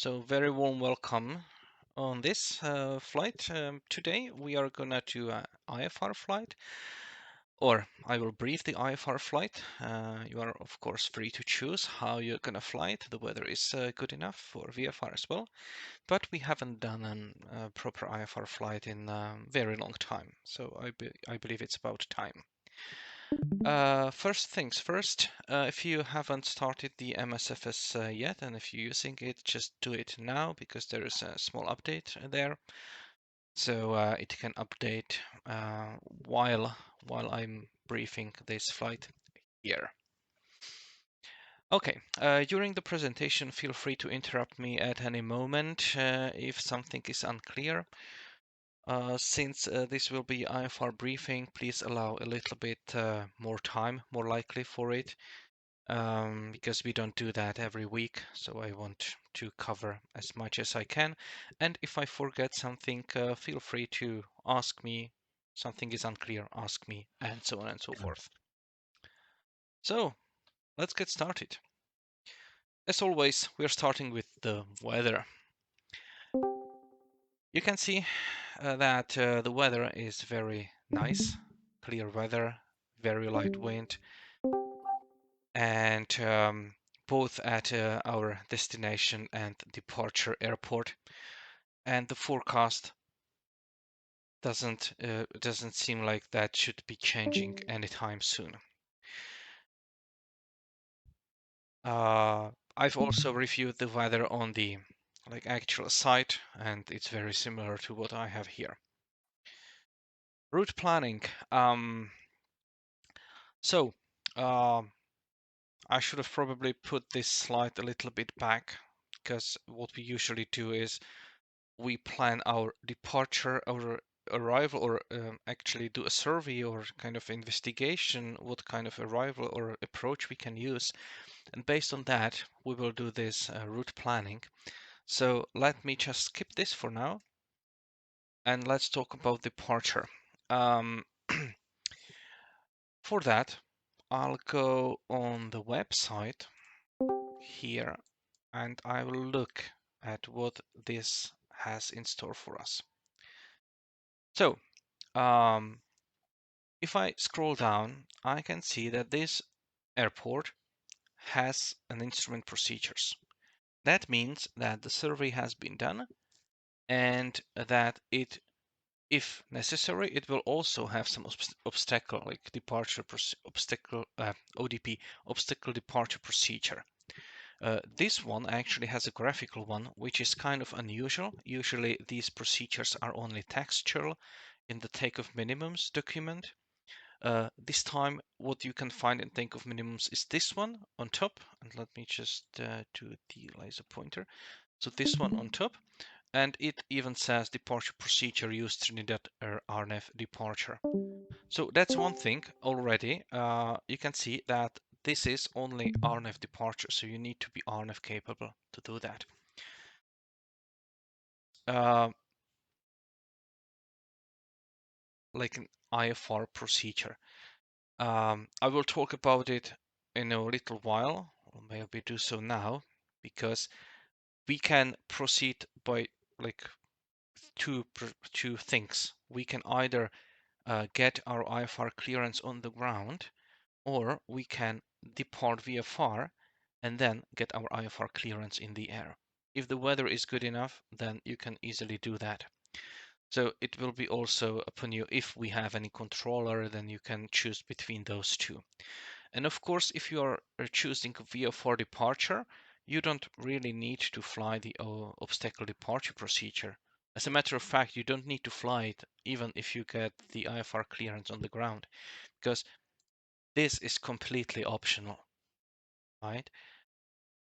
So very warm welcome on this flight. Today we are gonna do a IFR flight, or I will brief the IFR flight. You are of course free to choose how you're gonna fly it. The weather is good enough for VFR as well, but we haven't done a proper IFR flight in a very long time. So I believe it's about time. First things first, if you haven't started the MSFS yet, and if you're using it, just do it now because there is a small update there. So it can update while I'm briefing this flight here. Okay, during the presentation, feel free to interrupt me at any moment if something is unclear. Since this will be IFR briefing, please allow a little bit more time, more likely for it. Because we don't do that every week, so I want to cover as much as I can. And if I forget something, feel free to ask me. Something is unclear, ask me, and so on and so forth. So let's get started. As always, we're starting with the weather. You can see that the weather is very nice, clear weather, very light wind, and both at our destination and departure airport. And the forecast doesn't seem like that should be changing anytime soon. I've also reviewed the weather on the actual site, and it's very similar to what I have here. Route planning. So I should have probably put this slide a little bit back, because what we usually do is we plan our departure, our arrival, or actually do a survey or kind of investigation, what kind of arrival or approach we can use. And based on that, we will do this route planning. So let me just skip this for now. And let's talk about departure. For that, I'll go on the website here and I will look at what this has in store for us. So, if I scroll down, I can see that this airport has an instrument procedures. That means that the survey has been done and that it, if necessary, it will also have some obstacle, like departure obstacle, ODP, obstacle departure procedure. This one actually has a graphical one, which is kind of unusual. Usually these procedures are only textual in the takeoff minimums document. This time, what you can find in takeoff minimums is this one on top. And let me just do the laser pointer. So this one on top. And it even says departure procedure used Trinidad RNF departure. So that's one thing already. You can see that this is only RNF departure, so you need to be RNF capable to do that. Like an IFR procedure. I will talk about it in a little while, or maybe do so now, because we can proceed by like two things. We can either get our IFR clearance on the ground, or we can depart VFR and then get our IFR clearance in the air. If the weather is good enough, then you can easily do that. So it will be also upon you. If we have any controller, then you can choose between those two. And of course, if you are choosing VFR departure, you don't really need to fly the obstacle departure procedure. As a matter of fact, you don't need to fly it even if you get the IFR clearance on the ground, because this is completely optional, right?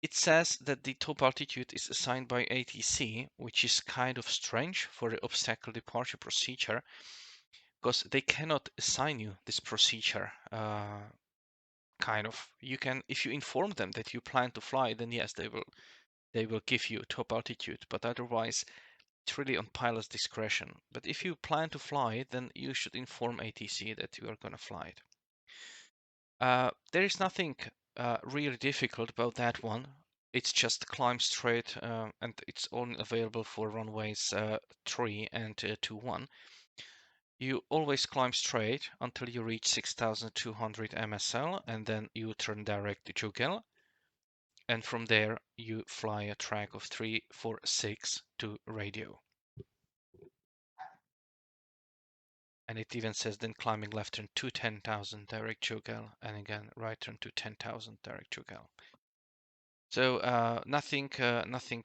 It says that the top altitude is assigned by ATC, which is kind of strange for the obstacle departure procedure, because they cannot assign you this procedure. Kind of, you can, if you inform them that you plan to fly, then yes, they will give you top altitude, but otherwise it's really on pilot's discretion. But if you plan to fly, then you should inform ATC that you are going to fly it. There is nothing really difficult about that one. it's just climb straight, and it's only available for runways 3 and 21. You always climb straight until you reach 6,200 MSL, and then you turn direct to Jugel. And from there, you fly a track of 346 to radio. And it even says then climbing left turn to 10,000 direct Jugel, and again right turn to 10,000 direct Jugel. So nothing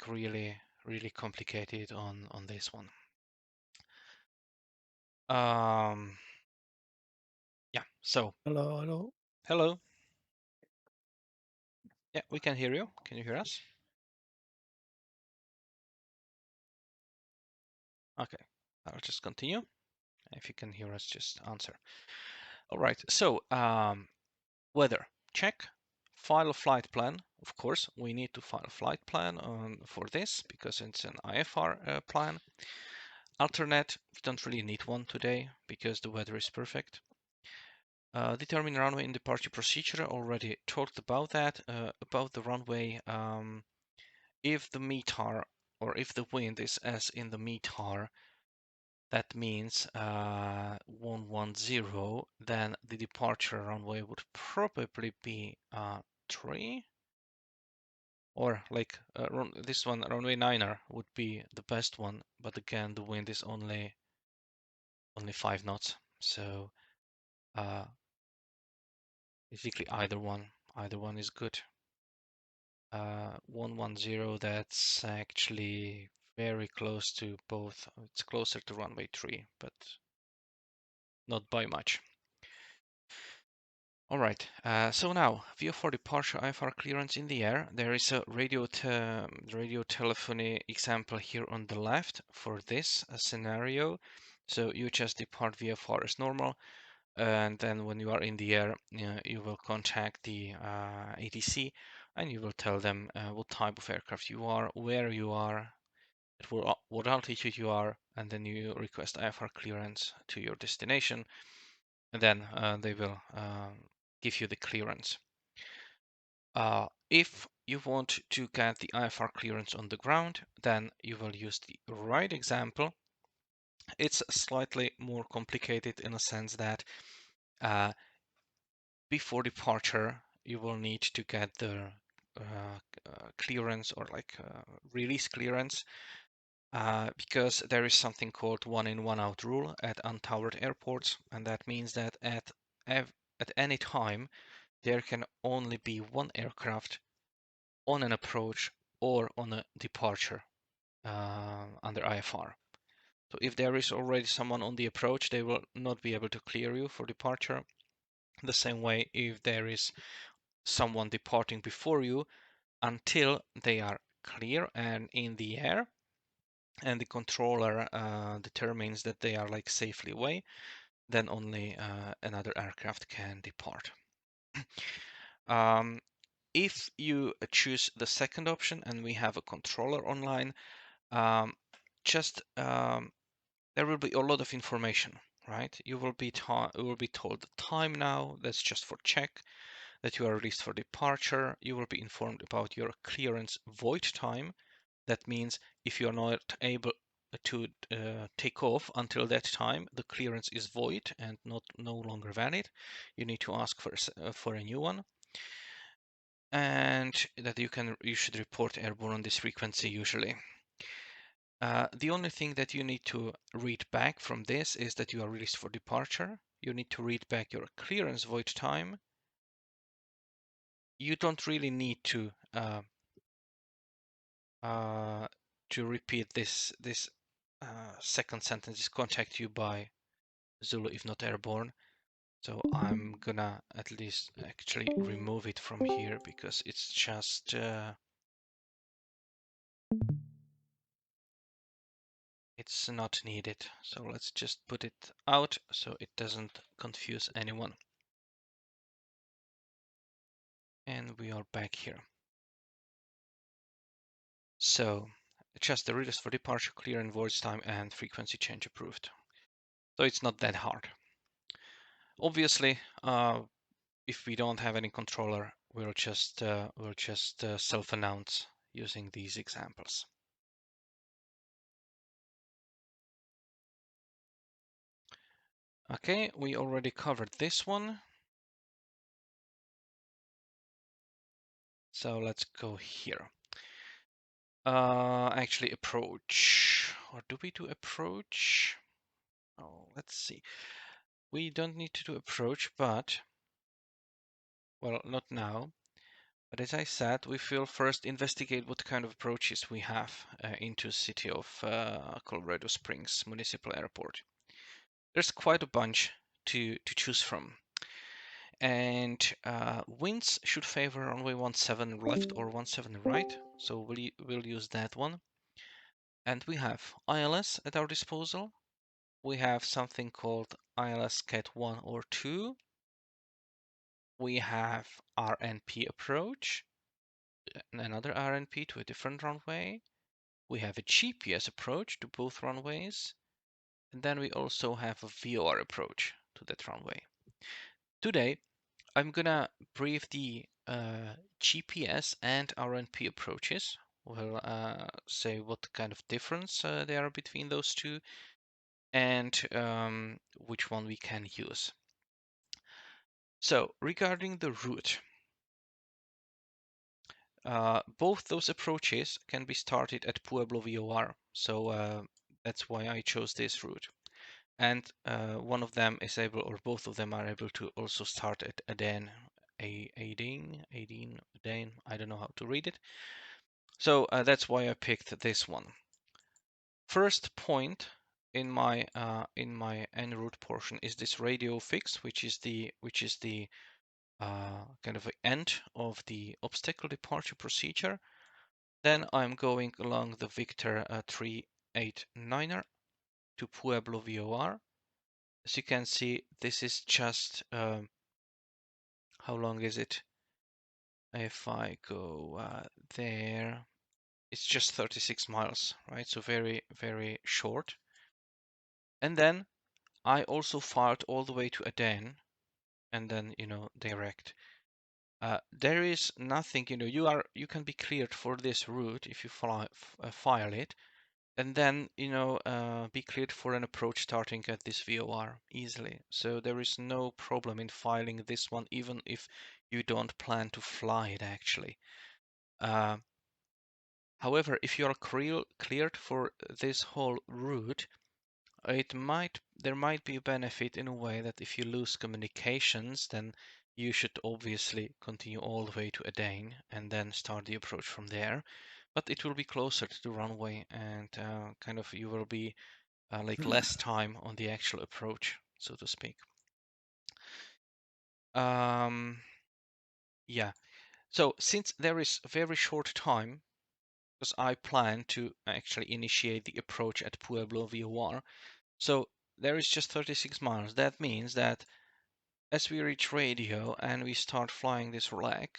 really complicated on this one. Yeah, so hello. Yeah, we can hear you. Can you hear us? Okay, I'll just continue. If you can hear us, just answer. All right, so weather, check. File a flight plan. Of course, we need to file a flight plan for this because it's an IFR plan. Alternate, we don't really need one today because the weather is perfect. Determine runway and departure procedure, already talked about that. About the runway, if the METAR or if the wind is as in the METAR, that means 110, then the departure runway would probably be 3. Or like this one, runway 9er would be the best one, but again, the wind is only 5 knots. So basically either one is good. 110, that's actually very close to both. It's closer to runway 3, but not by much. All right, so now VO4 departure IFR clearance in the air. There is a radio telephony example here on the left for this scenario. So you just depart VFR as normal, and then when you are in the air, you will contact the ATC, and you will tell them what type of aircraft you are, where you are, at what altitude you are, and then you request IFR clearance to your destination, and then they will give you the clearance. If you want to get the IFR clearance on the ground, then you will use the right example. It's slightly more complicated in a sense that before departure, you will need to get the clearance or like release clearance because there is something called one in, one out rule at untowered airports, and that means that at any time there can only be one aircraft on an approach or on a departure under IFR. So if there is already someone on the approach, they will not be able to clear you for departure. The same way if there is someone departing before you until they are clear and in the air and the controller determines that they are like safely away, then only another aircraft can depart. If you choose the second option and we have a controller online, just there will be a lot of information, right? You will be told the time now. That's just for check that you are released for departure. You will be informed about your clearance void time. That means if you are not able to take off until that time, the clearance is void and no longer valid. You need to ask for a new one, and that you should report airborne on this frequency usually. The only thing that you need to read back from this is that you are released for departure. You need to read back your clearance void time. You don't really need to repeat this second sentence is contact you by Zulu if not airborne. So I'm gonna at least actually remove it from here because it's just it's not needed. So let's just put it out so it doesn't confuse anyone. And we are back here. So just the release for departure, clear and void time, and frequency change approved. So it's not that hard. Obviously, if we don't have any controller, we'll just self-announce using these examples. Okay, we already covered this one. So let's go here. Actually approach, or do we do approach? Oh, let's see. We don't need to do approach, but, well, not now. But as I said, we will first investigate what kind of approaches we have into city of Colorado Springs Municipal Airport. There's quite a bunch to choose from. And winds should favor runway 17 left or 17 right. So we'll use that one. And we have ILS at our disposal. We have something called ILS Cat 1 or 2. We have RNP approach, another RNP to a different runway. We have a GPS approach to both runways. And then we also have a VOR approach to that runway. Today, I'm gonna brief the GPS and RNP approaches. We'll say what kind of difference there are between those two and which one we can use. So regarding the route, both those approaches can be started at Pueblo VOR. So that's why I chose this route. And one of them is able, or both of them are able to also start at Aden, Aden, I don't know how to read it. So that's why I picked this one. First point in my en route portion is this radio fix, which is the kind of end of the obstacle departure procedure. Then I'm going along the Victor 389er to Pueblo VOR. As you can see, this is just how long is it? If I go there, it's just 36 miles, right? So very, very short. And then I also filed all the way to Aden and then, direct. There is nothing, you can be cleared for this route if you file it, and then, be cleared for an approach starting at this VOR easily. So there is no problem in filing this one, even if you don't plan to fly it actually. However, if you are cleared for this whole route, there might be a benefit in a way that if you lose communications, then you should obviously continue all the way to Aden and then start the approach from there. But it will be closer to the runway and kind of you will be like less time on the actual approach, so to speak. Yeah. So since there is very short time, because I plan to actually initiate the approach at Pueblo VOR, so there is just 36 miles. That means that as we reach radio and we start flying this leg,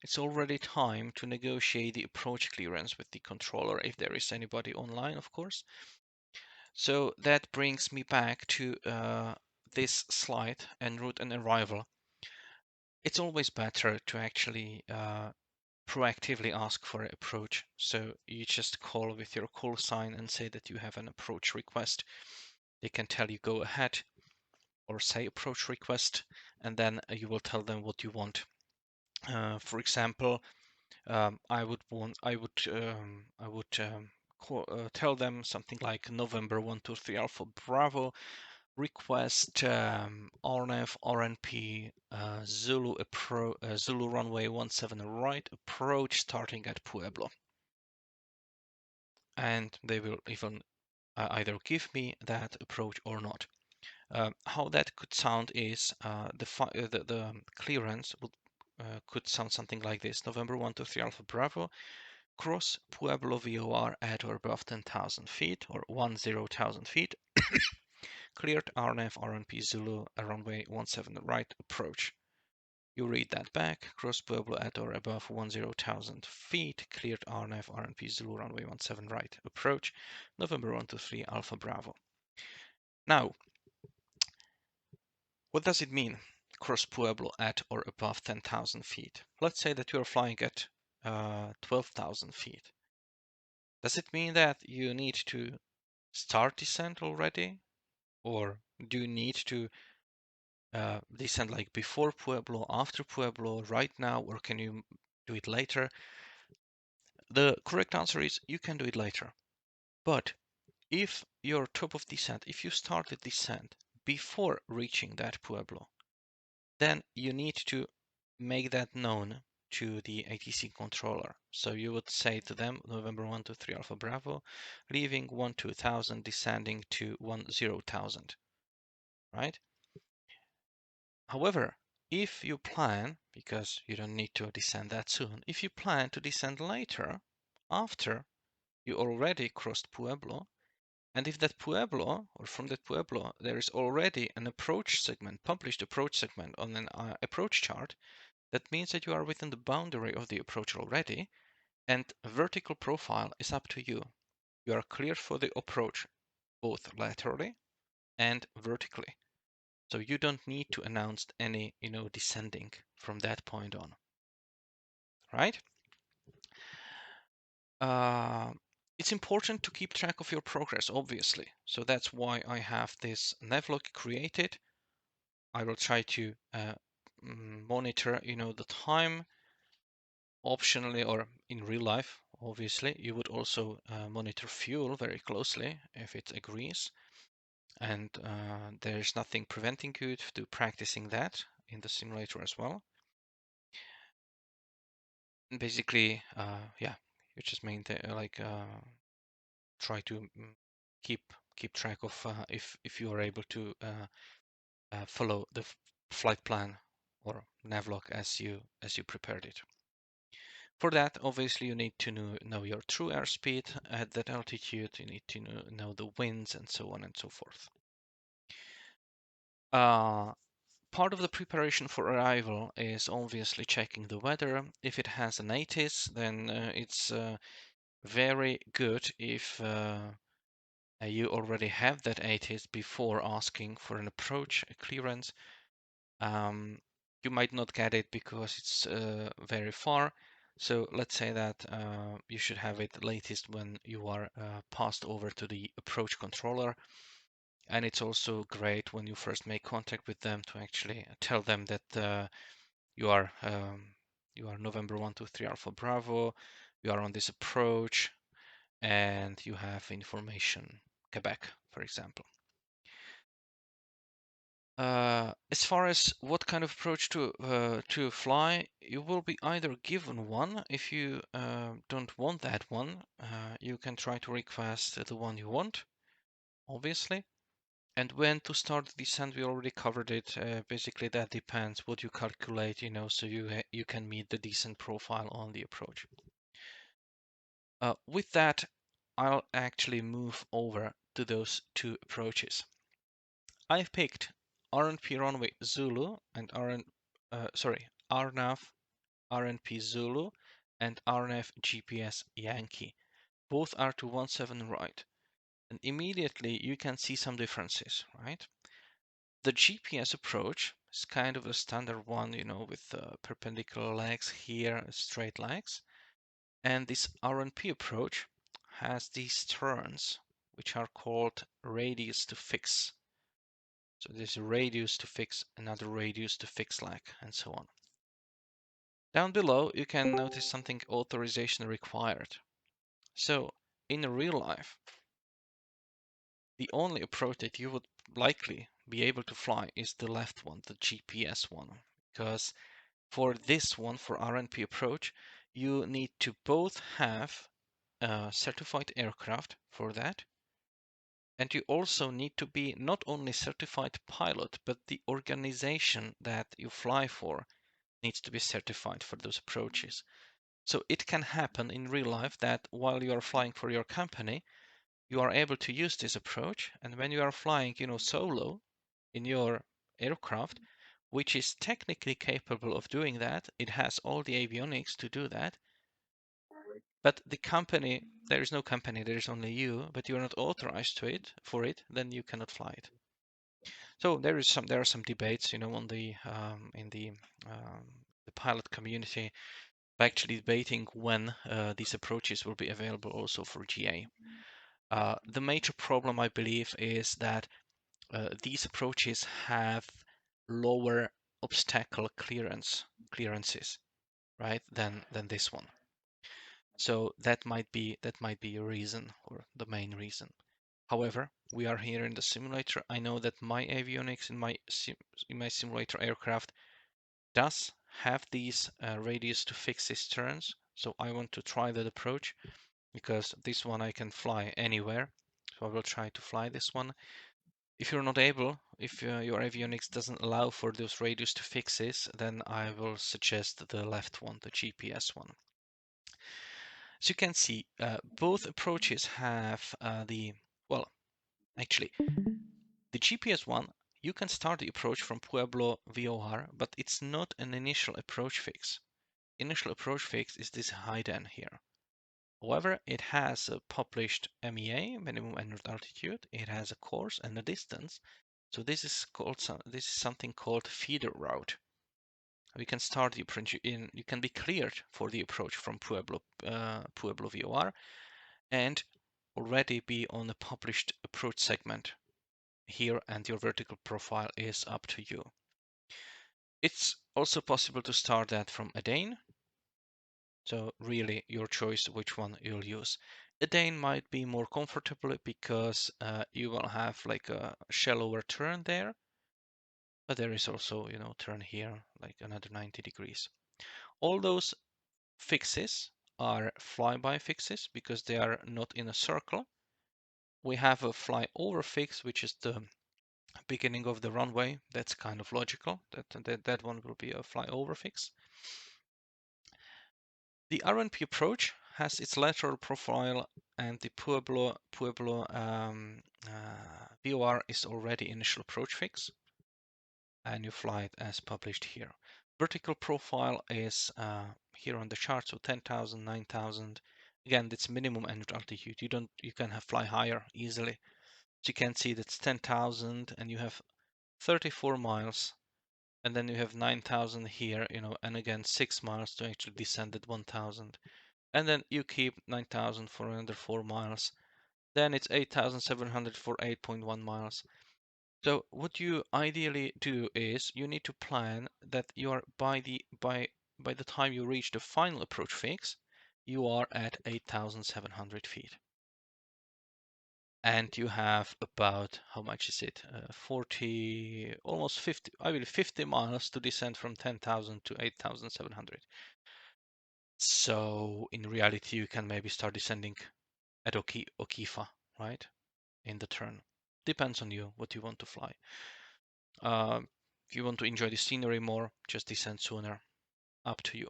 it's already time to negotiate the approach clearance with the controller, if there is anybody online, of course. So that brings me back to this slide, en route and arrival. It's always better to actually proactively ask for an approach. So you just call with your call sign and say that you have an approach request. They can tell you go ahead or say approach request, and then you will tell them what you want. For example, I would tell them something like November 123 Alpha Bravo request RNF RNP Zulu runway 17 right approach starting at Pueblo, and they will even either give me that approach or not. How that could sound is the clearance would could sound something like this: November 123 Alpha Bravo, cross Pueblo VOR at or above 10,000 feet or 10,000 feet, cleared RNF RNP Zulu runway 17 right approach. You read that back: cross Pueblo at or above 10,000 feet, cleared RNF RNP Zulu runway 17 right approach, November 123 Alpha Bravo. Now, what does it mean? cross Pueblo at or above 10,000 feet. Let's say that you're flying at 12,000 feet. Does it mean that you need to start descent already? Or do you need to descend like before Pueblo, after Pueblo, right now, or can you do it later? The correct answer is you can do it later. But if your top of descent, if you started descent before reaching that Pueblo, then you need to make that known to the ATC controller. So you would say to them, November 123 Alpha Bravo, leaving 12,000, descending to 10,000, right? However, if you plan, because you don't need to descend that soon, if you plan to descend later, after you already crossed Pueblo, and if that Pueblo, or from that Pueblo, there is already an approach segment, published approach segment on an approach chart, that means that you are within the boundary of the approach already, and vertical profile is up to you. You are clear for the approach, both laterally and vertically. So you don't need to announce any, descending from that point on, right? It's important to keep track of your progress, obviously. So that's why I have this navlog created. I will try to monitor, the time optionally or in real life. Obviously, you would also monitor fuel very closely if it agrees. And there's nothing preventing you to practicing that in the simulator as well. Basically, yeah, you just maintain try to keep track of if you are able to follow the flight plan or navlog as you prepared it. For that, obviously, you need to know your true airspeed at that altitude. You need to know the winds and so on and so forth. Part of the preparation for arrival is obviously checking the weather. If it has an ATIS, then it's very good if you already have that ATIS before asking for an approach clearance. You might not get it because it's very far. So let's say that you should have it latest when you are passed over to the approach controller. And it's also great when you first make contact with them to actually tell them that you are November 123 Alpha Bravo, you are on this approach, and you have information Quebec, for example. As far as what kind of approach to fly, you will be either given one. If you don't want that one, you can try to request the one you want, obviously. And when to start the descent, we already covered it. Basically, that depends what you calculate, so you can meet the descent profile on the approach. With that, I'll actually move over to those two approaches. I've picked RNP runway Zulu and RNAV RNP Zulu and RNF GPS Yankee. Both are to 17 right. And immediately you can see some differences, right? The GPS approach is kind of a standard one, with perpendicular legs here, straight legs. And this RNP approach has these turns, which are called radius to fix. So there's a radius to fix, another radius to fix leg, and so on. Down below, you can notice something authorization required. So in real life, the only approach that you would likely be able to fly is the left one, the GPS one, because for this one, for RNP approach, you need to both have a certified aircraft for that, and you also need to be not only certified pilot, but the organization that you fly for needs to be certified for those approaches. So it can happen in real life that while you are flying for your company, you are able to use this approach, and when you are flying, solo in your aircraft, which is technically capable of doing that, it has all the avionics to do that, but the company, there is no company, there is only you, but you're not authorized to it for it, then you cannot fly it. So there are some debates, on the in the pilot community, actually debating when these approaches will be available also for GA. The major problem, I believe, is that these approaches have lower obstacle clearances, right, than this one. So that might be a reason, or the main reason. However, we are here in the simulator. I know that my avionics in my simulator aircraft does have these radius to fixes turns. So I want to try that approach because this one I can fly anywhere. So I will try to fly this one. If you're not able, if your avionics doesn't allow for those radius to fixes, then I will suggest the left one, the GPS one. As you can see, both approaches have well, actually, the GPS one, you can start the approach from Pueblo VOR, but it's not an initial approach fix. Initial approach fix is this Hayden here. However, it has a published MEA, minimum en route altitude. It has a course and a distance. So this is something called feeder route. We can start the approach you can be cleared for the approach from Pueblo VOR and already be on a published approach segment here, and your vertical profile is up to you. It's also possible to start that from Adane. So really your choice which one you'll use. Adane might be more comfortable because you will have like a shallower turn there, but there is also, turn here like another 90 degrees. All those fixes are flyby fixes because they are not in a circle. We have a flyover fix, which is the beginning of the runway. That's kind of logical. That one will be a flyover fix. The RNP approach has its lateral profile, and the Pueblo VOR is already initial approach fix, and you fly it as published here. Vertical profile is here on the chart, so 10,000, 9,000. Again, that's minimum en route altitude. You can fly higher easily. So you can see that's 10,000, and you have 34 miles, and then you have 9,000 here, and again 6 miles to actually descend at 1,000. And then you keep 9,000 for another 4 miles. Then it's 8,700 for 8.1 miles. So what you ideally do is you need to plan that you are by the time you reach the final approach fix, you are at 8,700 feet. And you have about, how much is it? 40, almost 50, I believe 50 miles to descend from 10,000 to 8,700. So in reality, you can maybe start descending at Okifa, right? In the turn. Depends on you, what you want to fly. If you want to enjoy the scenery more, just descend sooner. Up to you.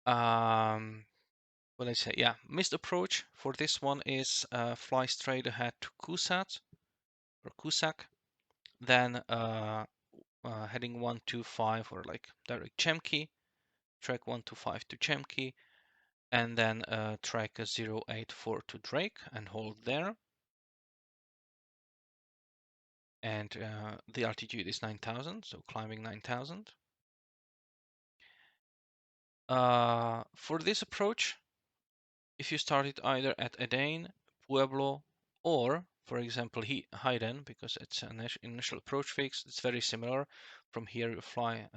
What I say? Yeah, missed approach for this one is fly straight ahead to Kusat or Kusak, then heading 125 or like direct Chemki, track 125 to Chemki, and then track 084 to Drake and hold there. And the altitude is 9,000, so climbing 9,000. For this approach, if you started either at Adane, Pueblo, or, for example, Hayden, because it's an initial approach fix, it's very similar. From here, you fly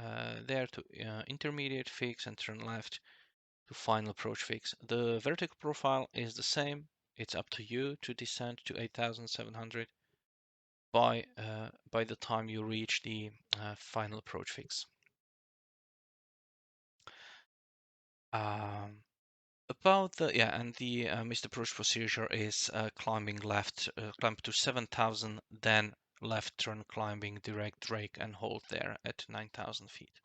there to intermediate fix and turn left to final approach fix. The vertical profile is the same. It's up to you to descend to 8,700 by the time you reach the final approach fix. About the and the missed approach procedure is climbing left, climb to 7,000, then left turn climbing direct Drake and hold there at 9,000 feet.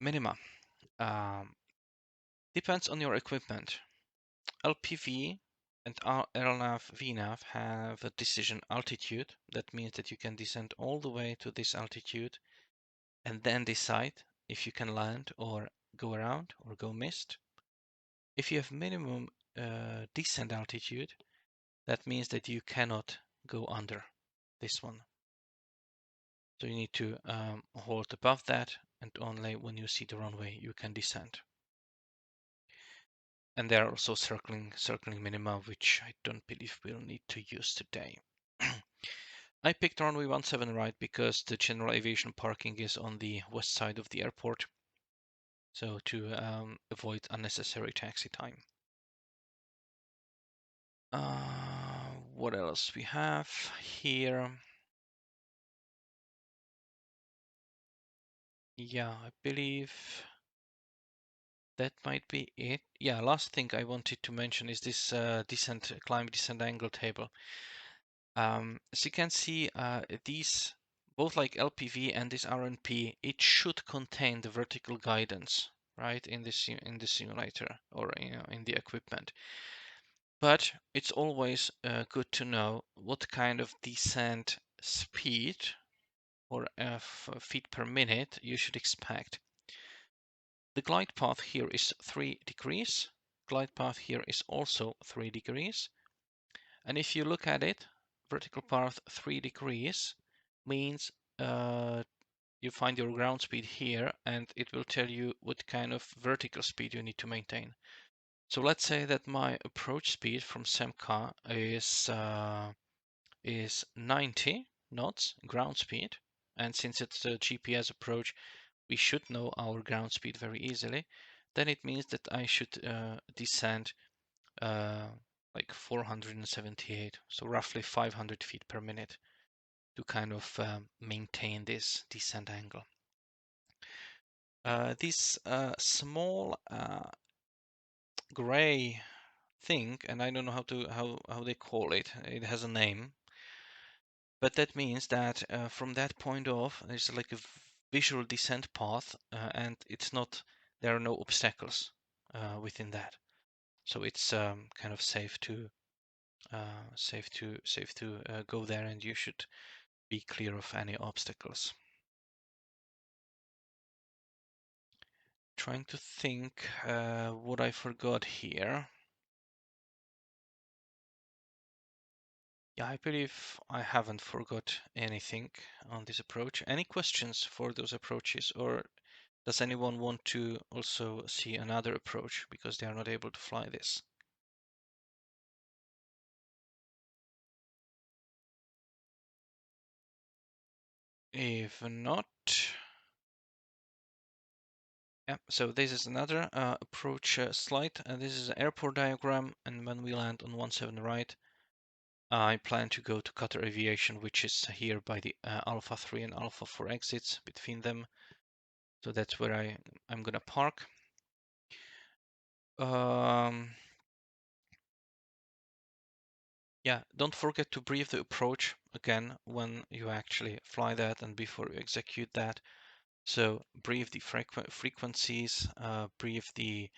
Minima depends on your equipment. LPV and LNAV VNAV have a decision altitude. That means that you can descend all the way to this altitude and then decide if you can land or go around or go missed. If you have minimum descent altitude, that means that you cannot go under this one. So you need to hold above that, and only when you see the runway you can descend. And there are also circling minima, which I don't believe we'll need to use today. I picked runway 17 right because the general aviation parking is on the west side of the airport, so to avoid unnecessary taxi time. What else we have here? Yeah, I believe that might be it. Yeah, last thing I wanted to mention is this climb descent angle table. As you can see, these both like LPV and this RNP, it should contain the vertical guidance, right, in the simulator or in the equipment. But it's always good to know what kind of descent speed or feet per minute you should expect. The glide path here is 3 degrees. Glide path here is also 3 degrees. And if you look at it, vertical path 3 degrees means you find your ground speed here, and it will tell you what kind of vertical speed you need to maintain. So let's say that my approach speed from SEMCA is 90 knots ground speed, and since it's a GPS approach, we should know our ground speed very easily. Then it means that I should descend like 478, so roughly 500 feet per minute to kind of maintain this descent angle. This small gray thing, and I don't know how they call it. It has a name, but that means that from that point off, there's like a visual descent path, and there are no obstacles within that, so it's kind of safe to go there, and you should be clear of any obstacles. Trying to think what I forgot here. Yeah, I believe I haven't forgot anything on this approach. Any questions for those approaches, or does anyone want to also see another approach because they are not able to fly this? If not, yeah, so this is another approach slide, and this is an airport diagram, and when we land on 17 right, I plan to go to Qatar Aviation, which is here by the Alpha 3 and Alpha 4 exits between them. So that's where I'm gonna park. Yeah, don't forget to brief the approach again when you actually fly that and before you execute that. So brief the frequencies, brief the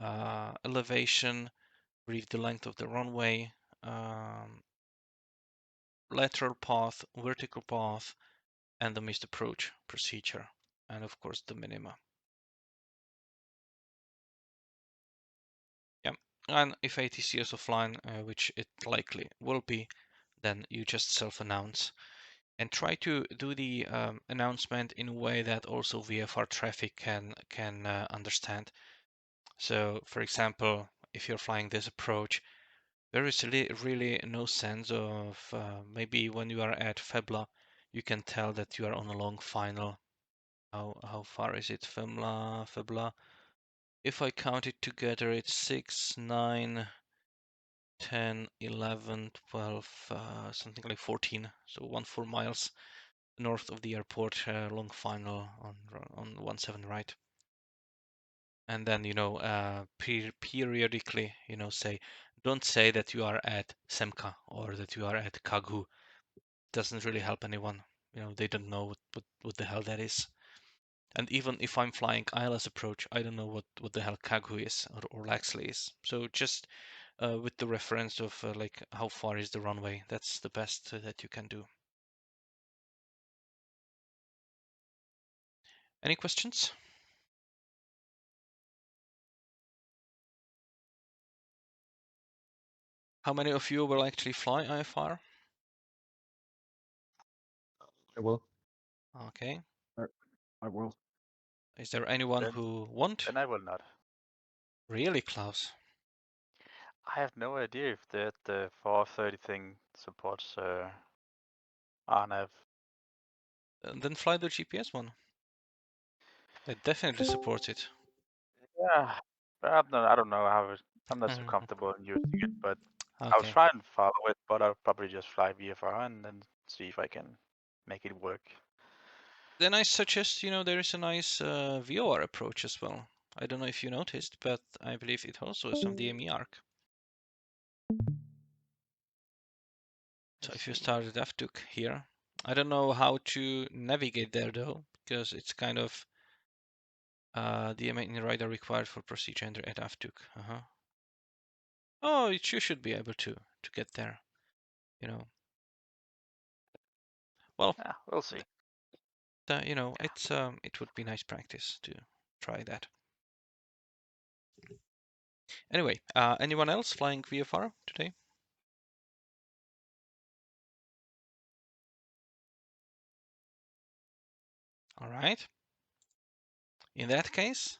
elevation, brief the length of the runway, lateral path, vertical path, and the missed approach procedure, and of course the minima. Yeah, and if ATC is offline, which it likely will be, then you just self-announce and try to do the announcement in a way that also VFR traffic can understand. So, for example, if you're flying this approach, there is really no sense of maybe when you are at Febla, you can tell that you are on a long final. How far is it, Febla? If I count it together, it's 6, 9, 10, 11, 12, something like 14. So 4 miles north of the airport, long final on 17 right. And then, periodically, don't say that you are at Semka or that you are at Kaghu. Doesn't really help anyone. They don't know what the hell that is. And even if I'm flying ILS approach, I don't know what the hell Kaghu is or Laxley is. So just with the reference of like how far is the runway, that's the best that you can do. Any questions? How many of you will actually fly IFR? I will. Okay. I will. Is there anyone Then, who won't? then I will not. Really, Klaus? I have no idea if the 430 thing supports RNF. Then fly the GPS one. It definitely supports it. Yeah, but I don't know how I'm not so comfortable in using it, but I'll Okay. try and follow it, but I'll probably just fly VFR and then see if I can make it work. Then I suggest, there is a nice VOR approach as well. I don't know if you noticed, but I believe it also is from the DME arc. So if you start at FTUC here, I don't know how to navigate there though, because it's kind of DME radar required for procedure enter at FTUC. Oh, you should be able to get there. Well, Yeah, we'll see. it's it would be nice practice to try that. Anyway, anyone else flying VFR today? All right. In that case,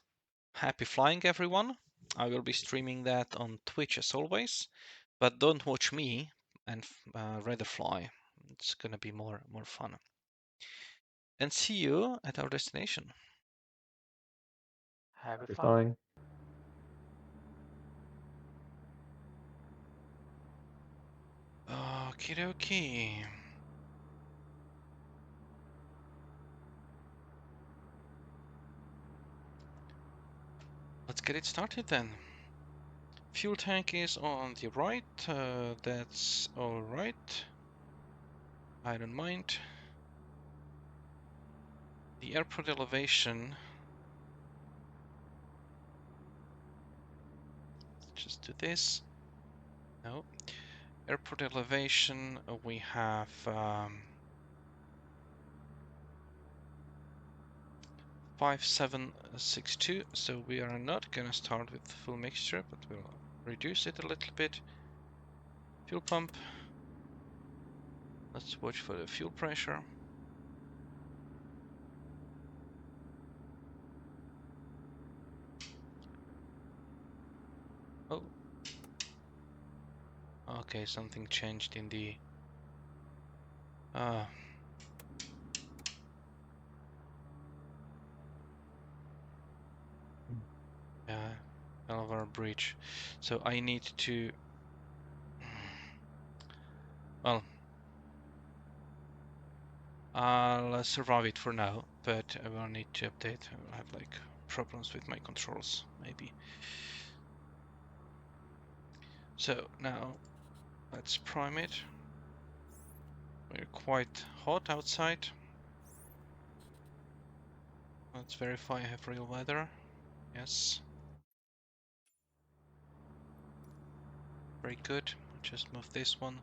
happy flying, everyone. I will be streaming that on Twitch as always, but don't watch me and rather fly. It's gonna be more fun. And see you at our destination. Happy Flying. Okie dokie. Let's get it started then. Fuel tank is on the right. That's all right. I don't mind. The airport elevation. Let's just do this. No. Airport elevation. We have 5762. So we are not gonna start with full mixture, but we'll reduce it a little bit. Fuel pump. Let's watch for the fuel pressure. Oh. Okay, something changed in the yeah, Elvar bridge. So I need to well, I'll survive it for now, but I will need to update. I will have like problems with my controls, maybe. So now let's prime it. We're quite hot outside. Let's verify I have real weather. Yes. Very good. I'll just move this one.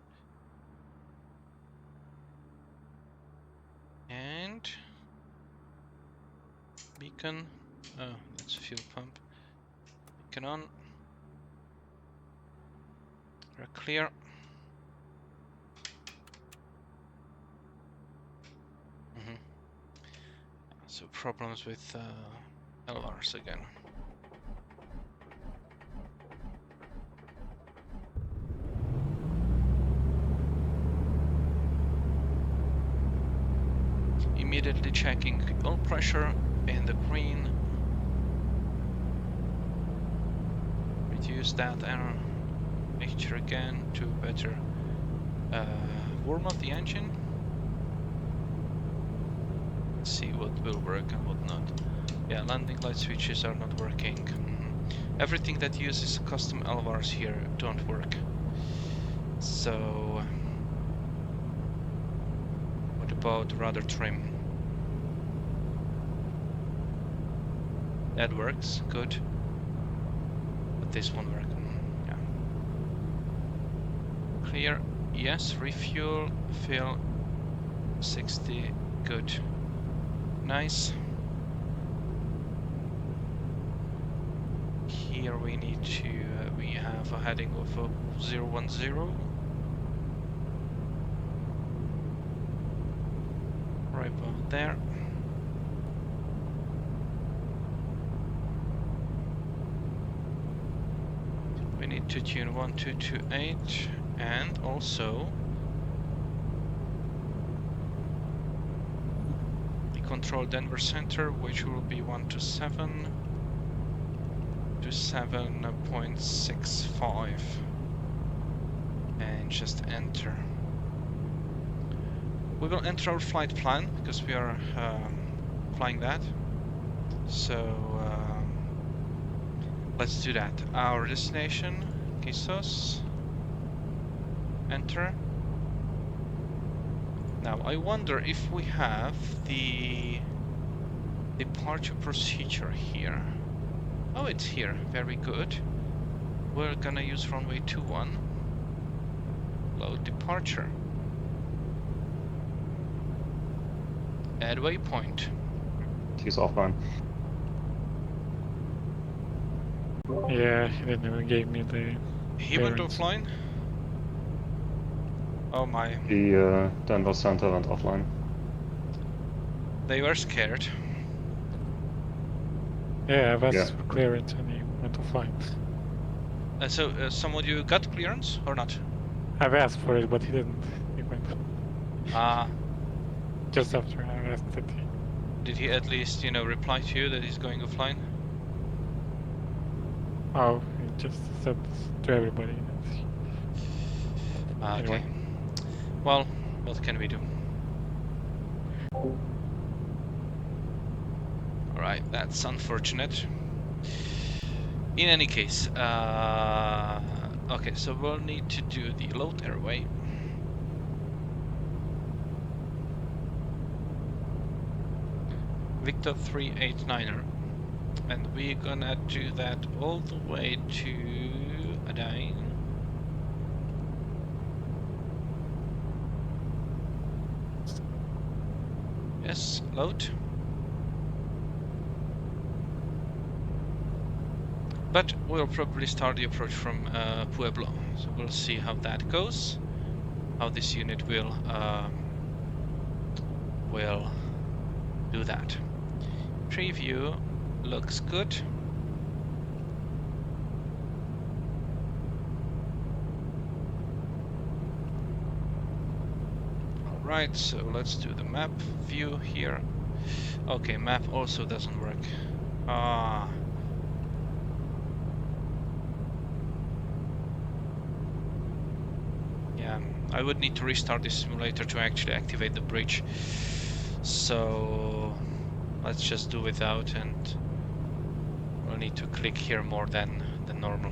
And beacon. Oh, that's fuel pump. Beacon on. We're clear. So problems with LRs again. Immediately checking oil pressure in the green. Reduce that error mixture again to better warm up the engine. Let's see what will work and what not. Yeah, landing light switches are not working. Everything that uses custom LVRs here don't work. So what about rudder trim? That works, good. But this won't work. Yeah. Clear, yes, refuel, fill, 60, good. Nice. here we need to, we have a heading of 010. Right about there. We need to tune 1228 and also the control Denver Center, which will be 127 to 7.65, and just enter. We will enter our flight plan because we are flying that. So let's do that. Our destination, KCOS. Enter. Now I wonder if we have the departure procedure here. Oh, it's here. Very good. We're gonna use runway 21. Load departure. Add waypoint. He's offline. Yeah, he didn't even give me the He went clearance. offline. Oh my. The Denver Center went offline. They were scared. Yeah, I've asked Yeah. for clearance and he went offline. So some of you got clearance or not? I've asked for it, but he didn't. He went just after I asked that he... Did he at least, you know, reply to you that he's going offline? Oh, he just said to everybody that Okay. Anyway. Well, what can we do? Alright, that's unfortunate. In any case, okay, so we'll need to do the load airway. Victor 389er. And we're gonna do that all the way to Adain. Yes, load. But we'll probably start the approach from Pueblo, so we'll see how that goes, how this unit will do that. Preview looks good. Alright, so let's do the map view here. Okay, map also doesn't work. Ah. Yeah, I would need to restart this simulator to actually activate the bridge. So let's just do without, and we'll need to click here more than normal.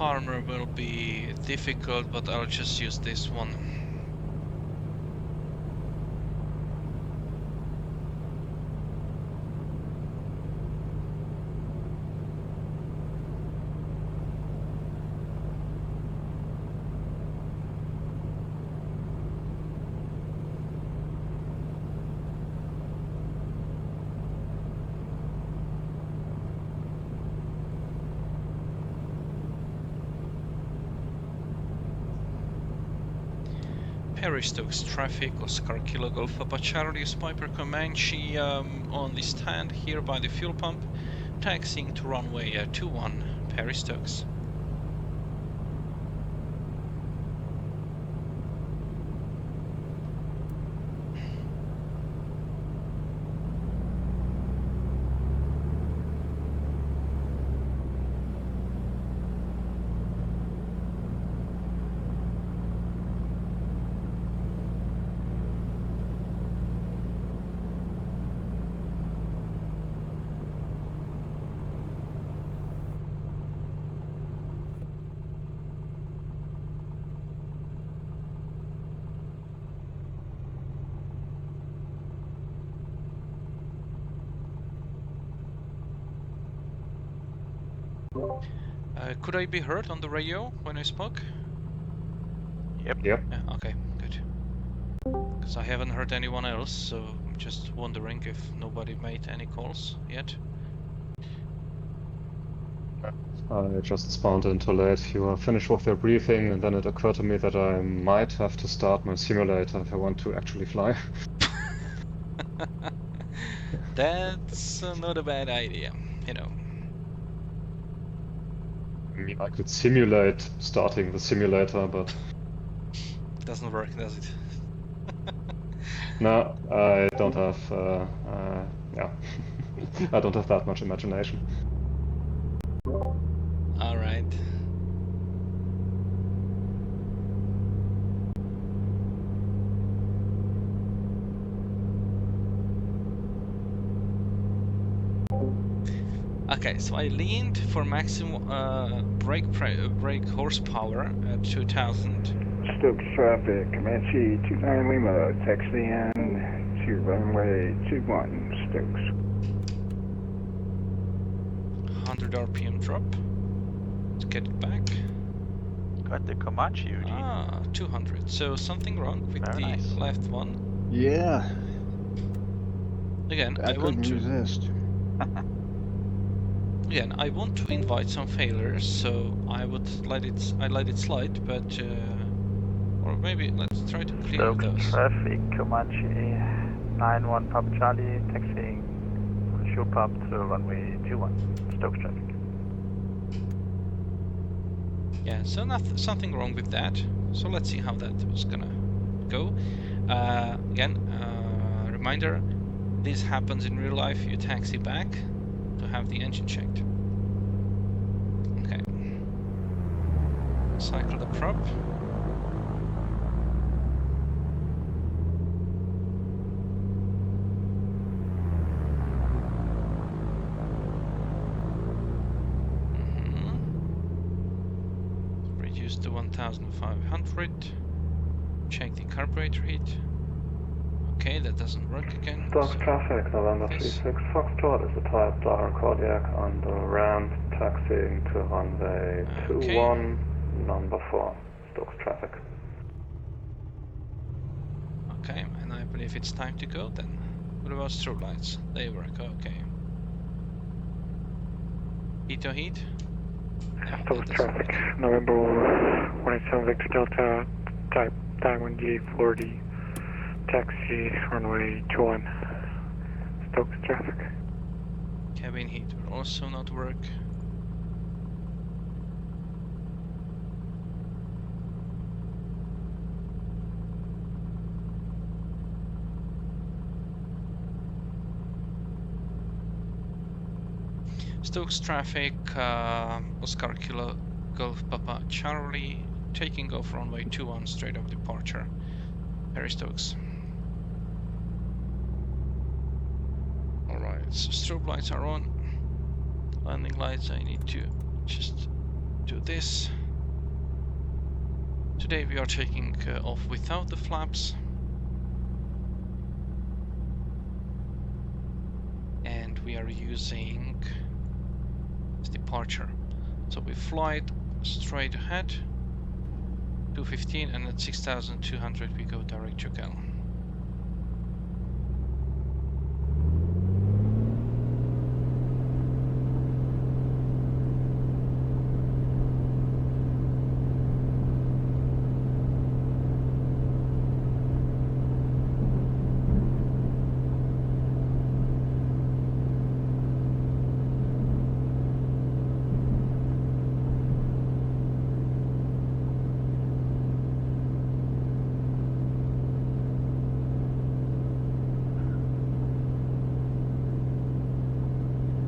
Armor will be difficult, but I'll just use this one. Perry Stokes traffic, Oscar Kilo Golf Papa Charlie, Piper Comanche on the stand here by the fuel pump, taxiing to runway 21, Perry Stokes. Could I be heard on the radio when I spoke? Yep. Yep. Yeah, okay, good. Because I haven't heard anyone else, so I'm just wondering if nobody made any calls yet. I just spawned in too late. You were finished with your briefing, and then it occurred to me that I might have to start my simulator if I want to actually fly. That's not a bad idea, you know. I mean, I could simulate starting the simulator, but Doesn't work, does it? no, I don't have, yeah, I don't have that much imagination. All right. Okay, so I leaned for maximum brake horsepower at 2000. Stokes traffic, Comanche 29 Lima, taxi in to runway 21, Stokes. 100 RPM drop. Let's get it back. Got the Comanche, Eugene. Ah, 200. So something wrong with Very the nice. left one. Yeah, Again, I I want couldn't to. resist. Again, I want to invite some failures, so I would let it slide, but or maybe let's try to clear Stokes those. traffic, Comanche 91 Papa Charlie, taxiing fuel pump to runway 21, Stokes traffic. Yeah, so something wrong with that. So let's see how that was gonna go. Again, reminder: this happens in real life. You taxi back to have the engine checked. Okay. Cycle the prop. Reduce to 1500. Check the carburetor heat. Okay, that doesn't work again. Stokes So traffic, November this. 36 Foxtrot is a type Dial Cardiac on the ramp, taxiing to runway Okay. 21, number 4, Stokes traffic. Okay, and I believe it's time to go then. What about strobe lights? They work, okay. Heat to heat? No, that Stokes doesn't traffic, work. November 187 Victor Delta, type Diamond D 40, taxi runway 21, Stokes traffic. Cabin heat will also not work. Stokes traffic, Oscar Kilo Golf Papa Charlie, taking off runway 21 straight of departure. Perry Stokes. Alright, so strobe lights are on. Landing lights, I need to just do this. Today we are taking off without the flaps. And we are using departure. So we fly it straight ahead, 215, and at 6200 we go direct to Cal.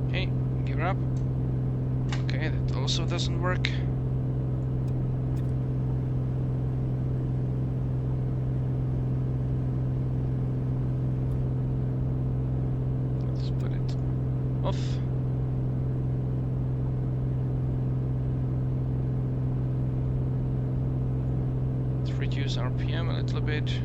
Okay, gear up. Okay, that also doesn't work. Let's put it off. Let's reduce RPM a little bit.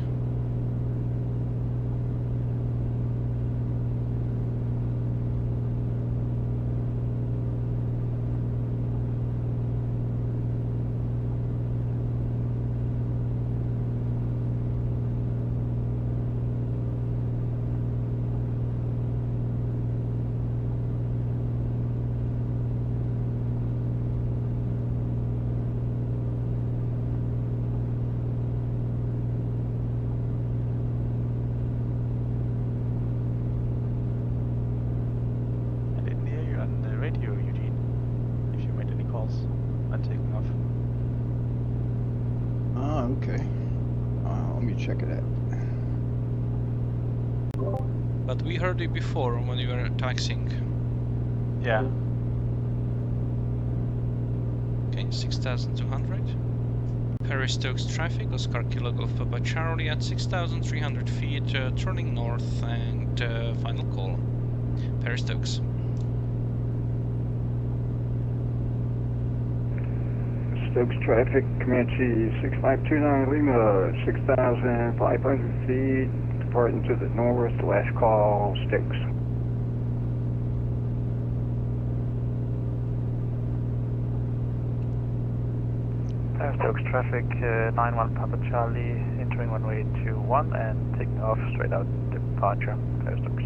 Okay. Let me check it out. But we heard it before when you were taxiing. Yeah. Okay, 6,200. Perry Stokes traffic, Oscar Kilo Golf Papa Charlie at 6,300 feet, turning north, and final call. Perry Stokes. Stokes traffic, Comanche 6529 Lima, 6,500 feet, departing to the north, last call, Stokes. Stokes traffic, 91 Papa Charlie, entering runway 21 and taking off straight out departure. Stokes.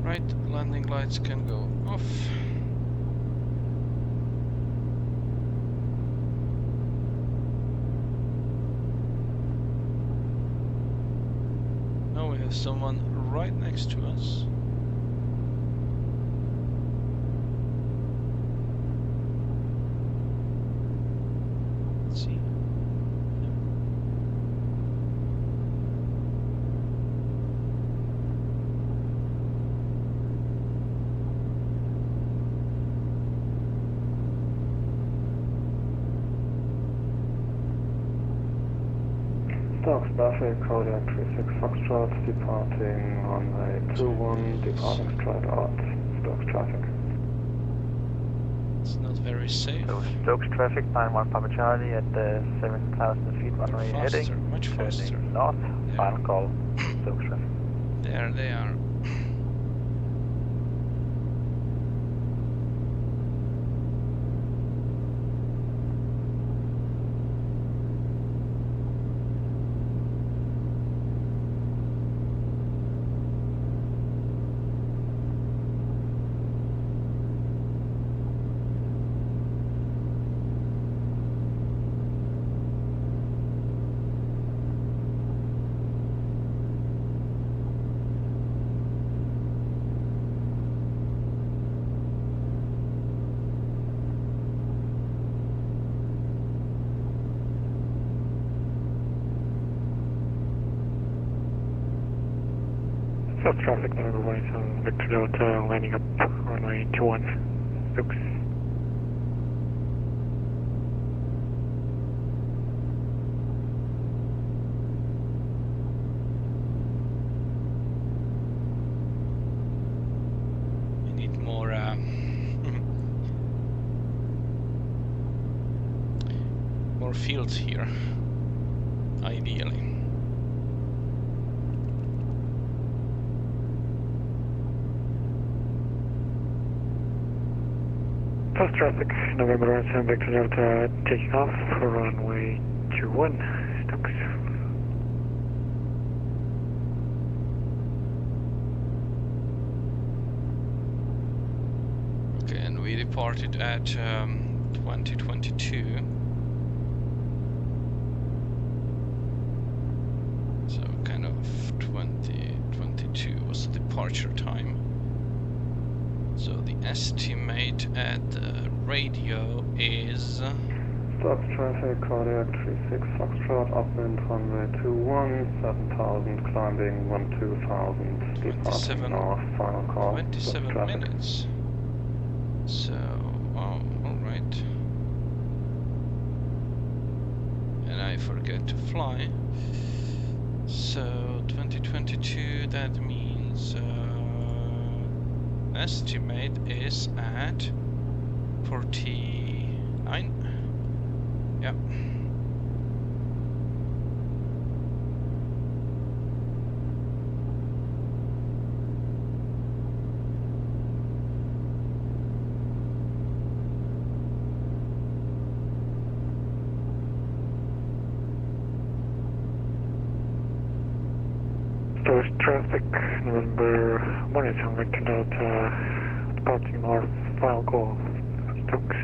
Right, landing lights can go off. Now we have someone right next to us. Let's see. Stokes traffic, Kodiak 36 Foxtrot, departing runway 21, departing straight out. Stokes traffic. It's not very safe. So Stokes traffic, 91 Papa Charlie at 7,000 feet runway Faster, heading. much faster. Turning north, There. final call, Stokes traffic. There they are. South traffic, number 1, Victor Delta, landing up runway 21, Stokes. We need more more fields here, ideally. South traffic, November 1, Victor Delta, taking off for runway 21, Stokes. Okay, and we departed at 2022. So kind of 2022 was the departure time. So the estimate at the radio is Stokes traffic, Kodiak 36 Foxtrot, upwind runway 21, 7,000, climbing 12,000, 27 departing north, final call. 27 Stokes traffic. minutes. So, oh, alright. And I forget to fly. So, 2022, that means estimate is at 49. Yep. traffic, November 1 is on Victor Delta, departing north, final call, Stokes.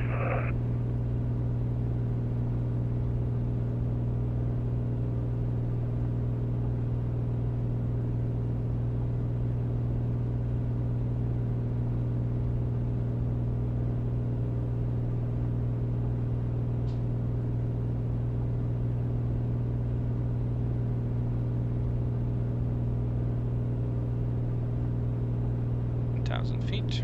Feet.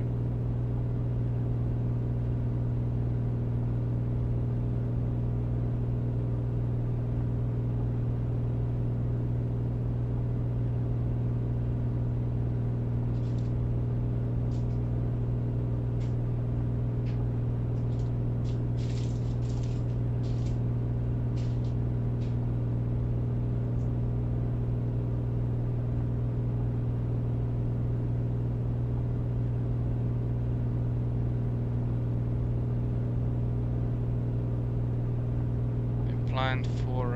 Planned for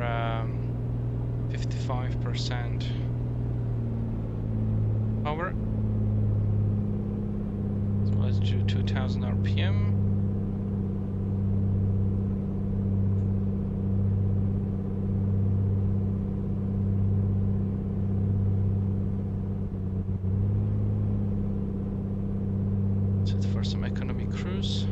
55% power. So let's do 2000 RPM. Set for some economy cruise.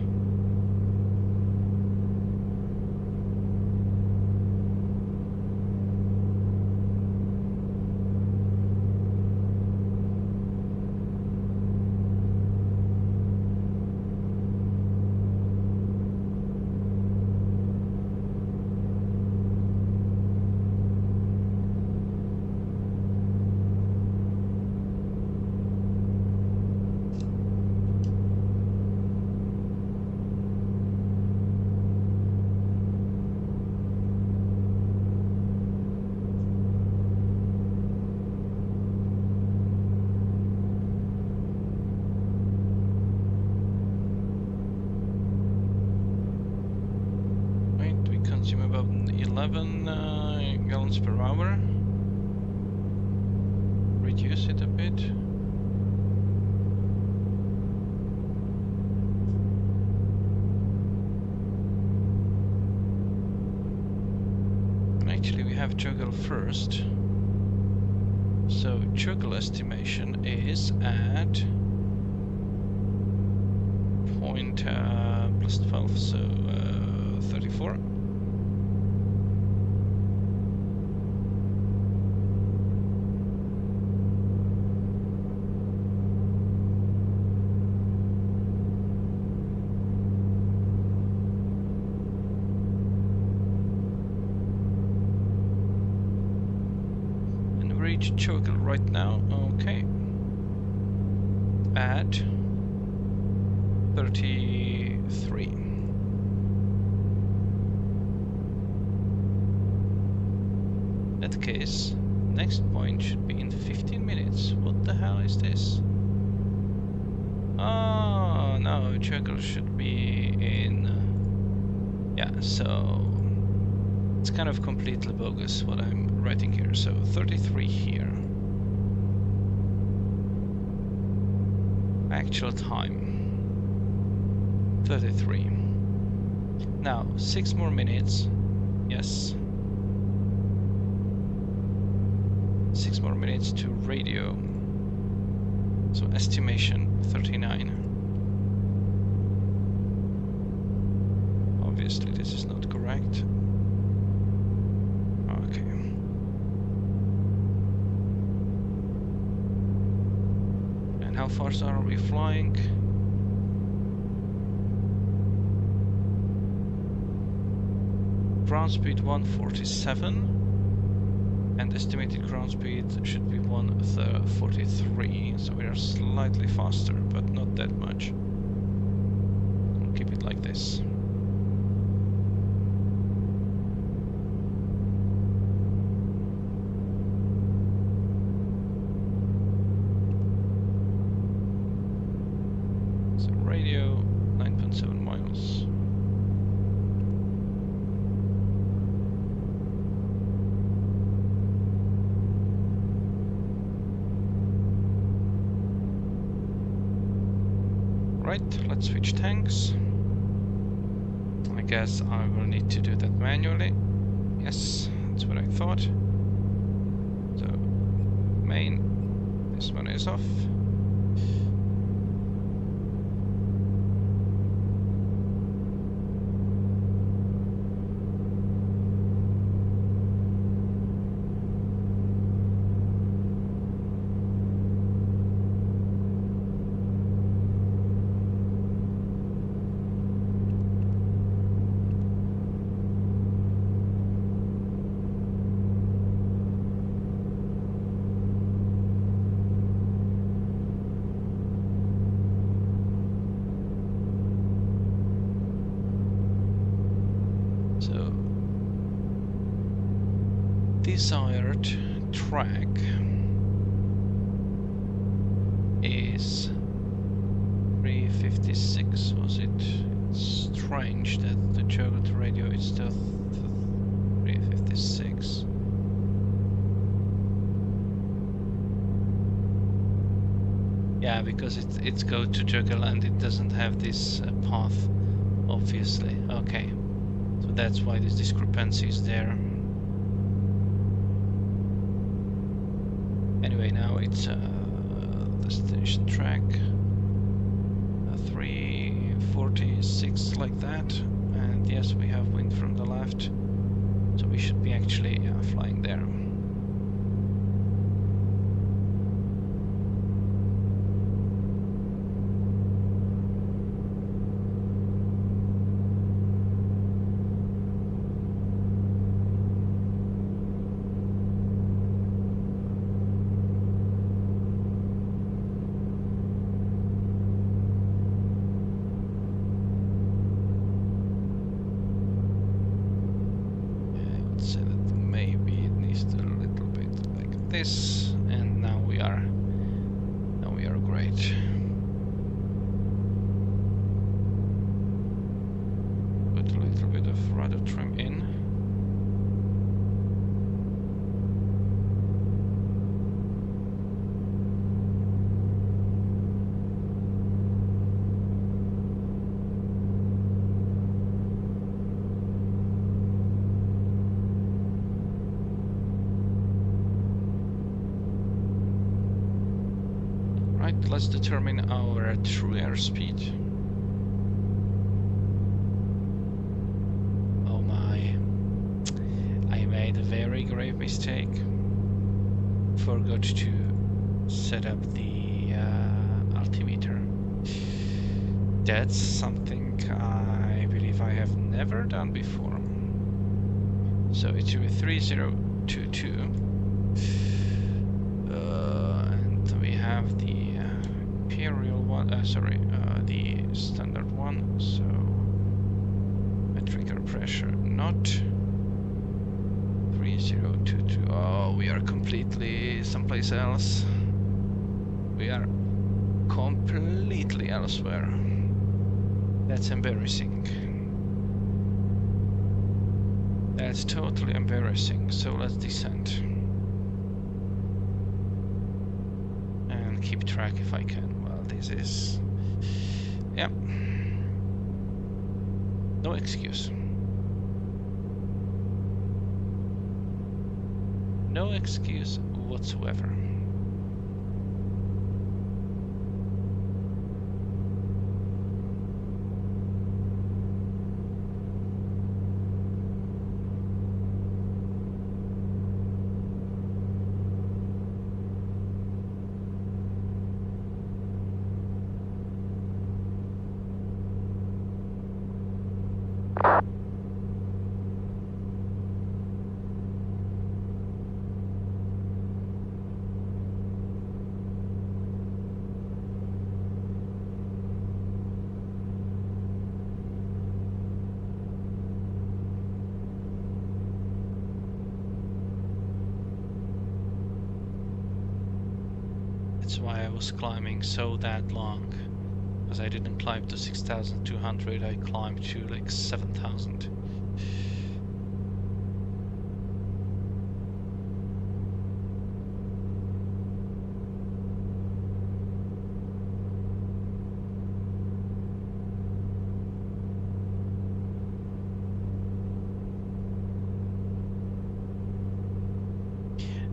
Consume about 11 gallons per hour. Reduce it a bit. Actually, we have juggle first. So juggle estimation is at point plus 12, so 34. Juggle right now, okay, at 33. In that case, next point should be in 15 minutes. What the hell is this? Oh no, juggle should be in. Yeah, so it's kind of completely bogus what I'm writing here. So 33 here. Actual time 33. Now 6 more minutes. Yes. 6 more minutes to radio. So estimation 39. Obviously this is not correct. Okay. And how fast are we flying? Ground speed 147. And estimated ground speed should be 143, so we are slightly faster, but not that much. We'll keep it like this. So radio 9.7 miles. Right, let's switch tanks. I guess I will need to do that manually. Yes, that's what I thought. So, main, this one is off. So, desired track is 356, was it? It's strange that the German radio is still 356. Yeah, because it's go to Juggle and it doesn't have this path, obviously. Okay, so that's why this discrepancy is there. Anyway, now it's destination track 346 like that, and yes, we have wind from the left, so we should be actually flying there. This, and now we are great. Put a little bit of rudder trim in. Let's determine our true airspeed. Oh my, I made a very grave mistake. Forgot to set up the altimeter. That's something I believe I have never done before. So it should be 3022. And we have the imperial one, the standard one, so metric air pressure not 3022. Oh, we are completely someplace else. We are completely elsewhere. That's embarrassing. That's totally embarrassing. So let's descend and keep track if I can. Well, this is, yeah, no excuse. No excuse whatsoever. That's why I was climbing so that long, because I didn't climb to 6,200, I climbed to like 7,000.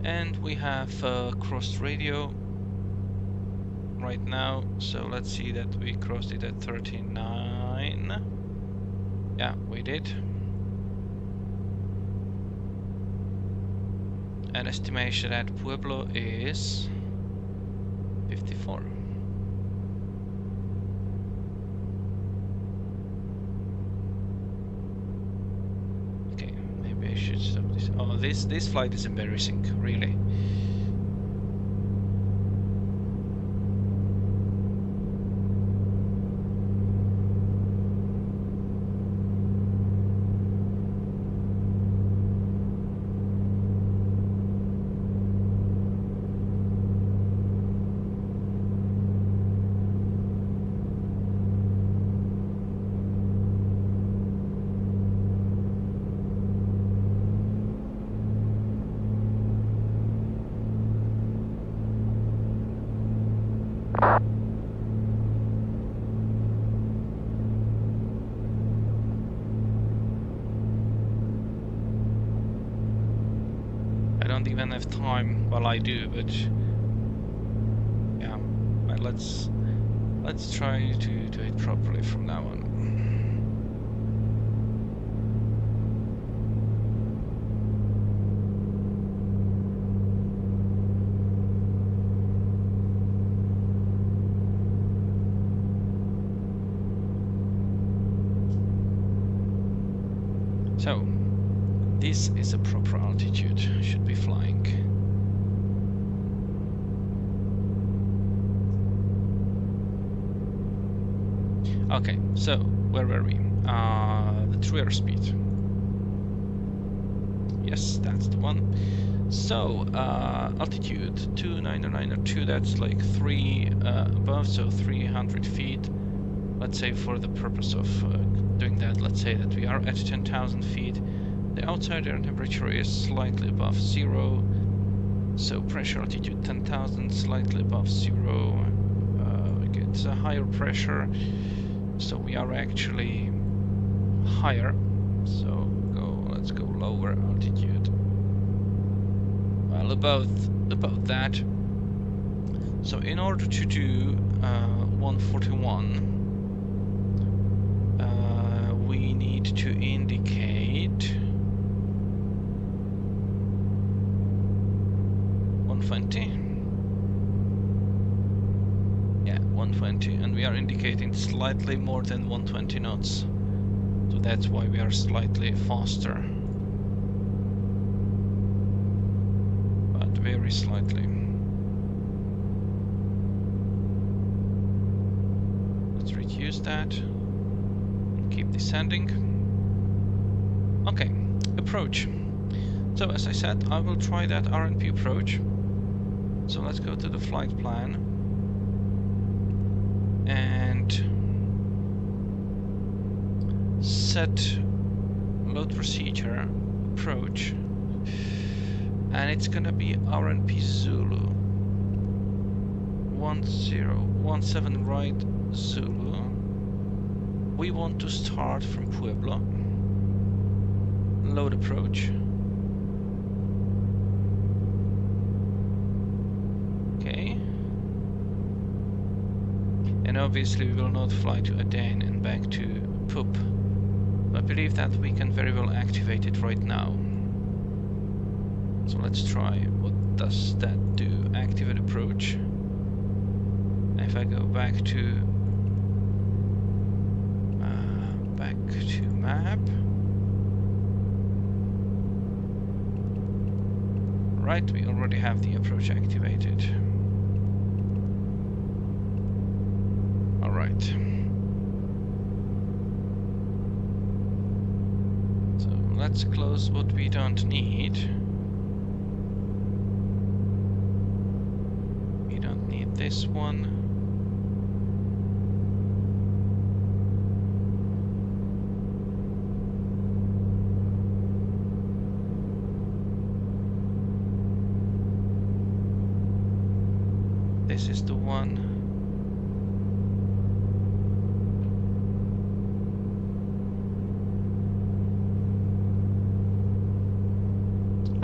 And we have crossed radio right now, so let's see that we crossed it at 39. Yeah, we did. And estimation at Pueblo is 54. Okay, maybe I should stop this. Oh, this flight is embarrassing, really. I don't even have time. Well, I do, but yeah. But let's try to do it properly from now on. So, this is a proper altitude, should be flying. Okay, so where were we? The true airspeed. Yes, that's the one. So, altitude 290902, that's like 3 above, so 300 feet. Let's say for the purpose of doing that, let's say that we are at 10,000 feet. The outside air temperature is slightly above 0. So pressure altitude 10,000, slightly above 0. It's a higher pressure, so we are actually higher. So let's go lower altitude. Well, about that. So in order to do 141, we need to indicate 120. Yeah, 120, and we are indicating slightly more than 120 knots. So that's why we are slightly faster. But very slightly. Let's reduce that. Keep descending. Okay, approach. So as I said, I will try that RNP approach. So let's go to the flight plan and set load procedure approach, and it's gonna be RNP Zulu 1017 right Zulu. We want to start from Pueblo. Load approach. Okay. And obviously we will not fly to Aden and back to Pup. I believe that we can very well activate it right now. So let's try. What does that do? Activate approach. If I go back to map. Right, we already have the approach activated. All right. So let's close what we don't need. We don't need this one. This is the one.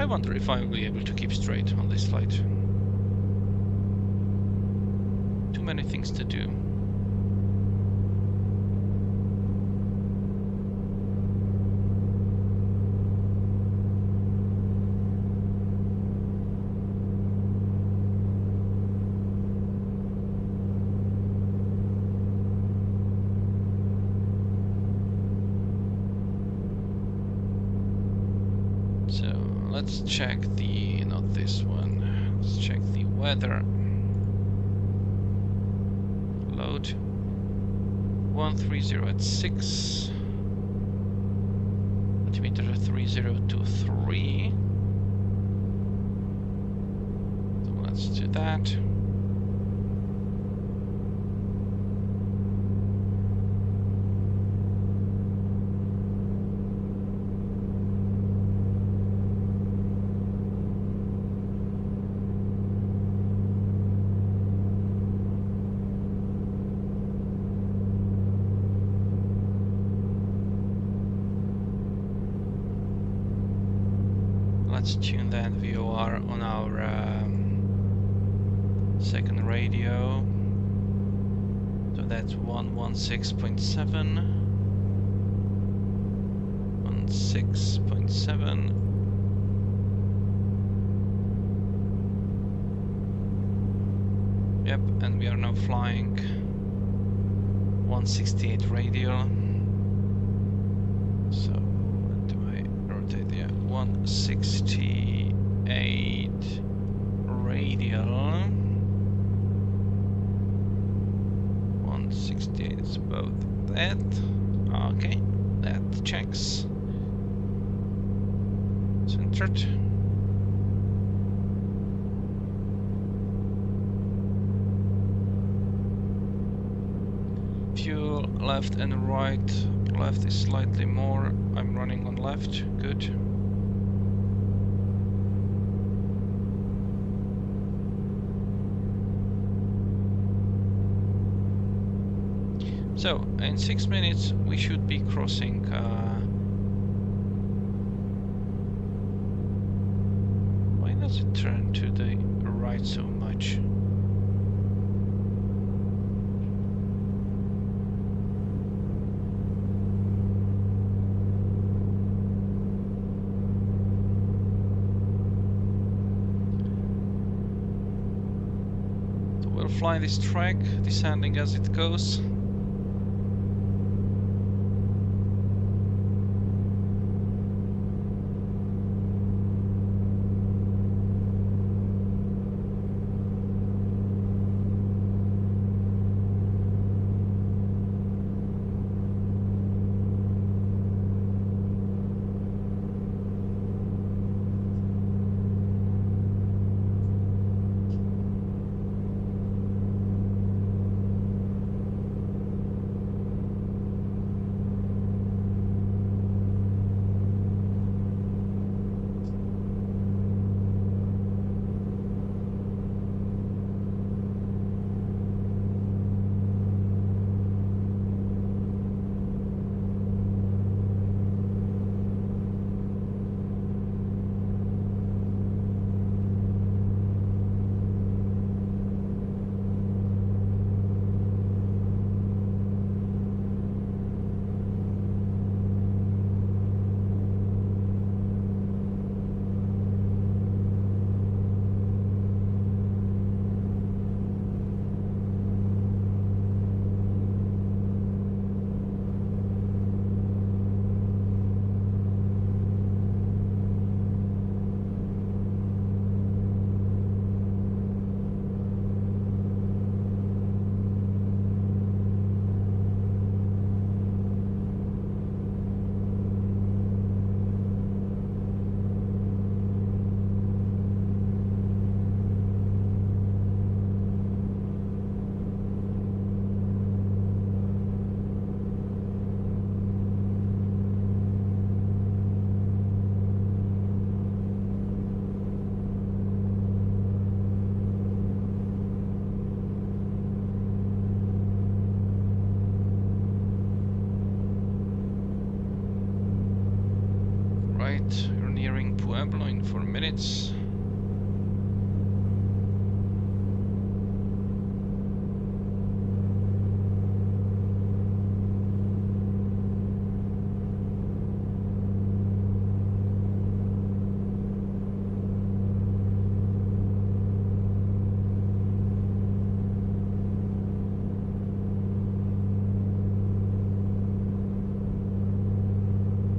I wonder if I will be able to keep straight on this flight. Too many things to do. So let's check the, not this one, let's check the weather. Load 130 at 6, altimeter 3023. So let's do that. Let's tune that VOR on our second radio. So that's 116.7. 16.7. Yep, and we are now flying 168 radial. So what do I rotate? Yeah, 168 radial. 168 is about that. Okay, that checks. Centered. Fuel left and right. Left is slightly more. I'm running on left. Good. So in 6 minutes we should be crossing why does it turn to the right so much? So we'll fly this track, descending as it goes. nearing Pueblo in 4 minutes.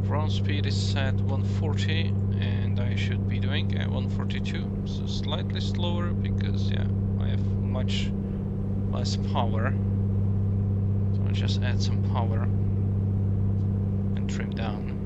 Ground speed is set 140 and I should be doing 142, so slightly slower because yeah, I have much less power. So I'll just add some power and trim down.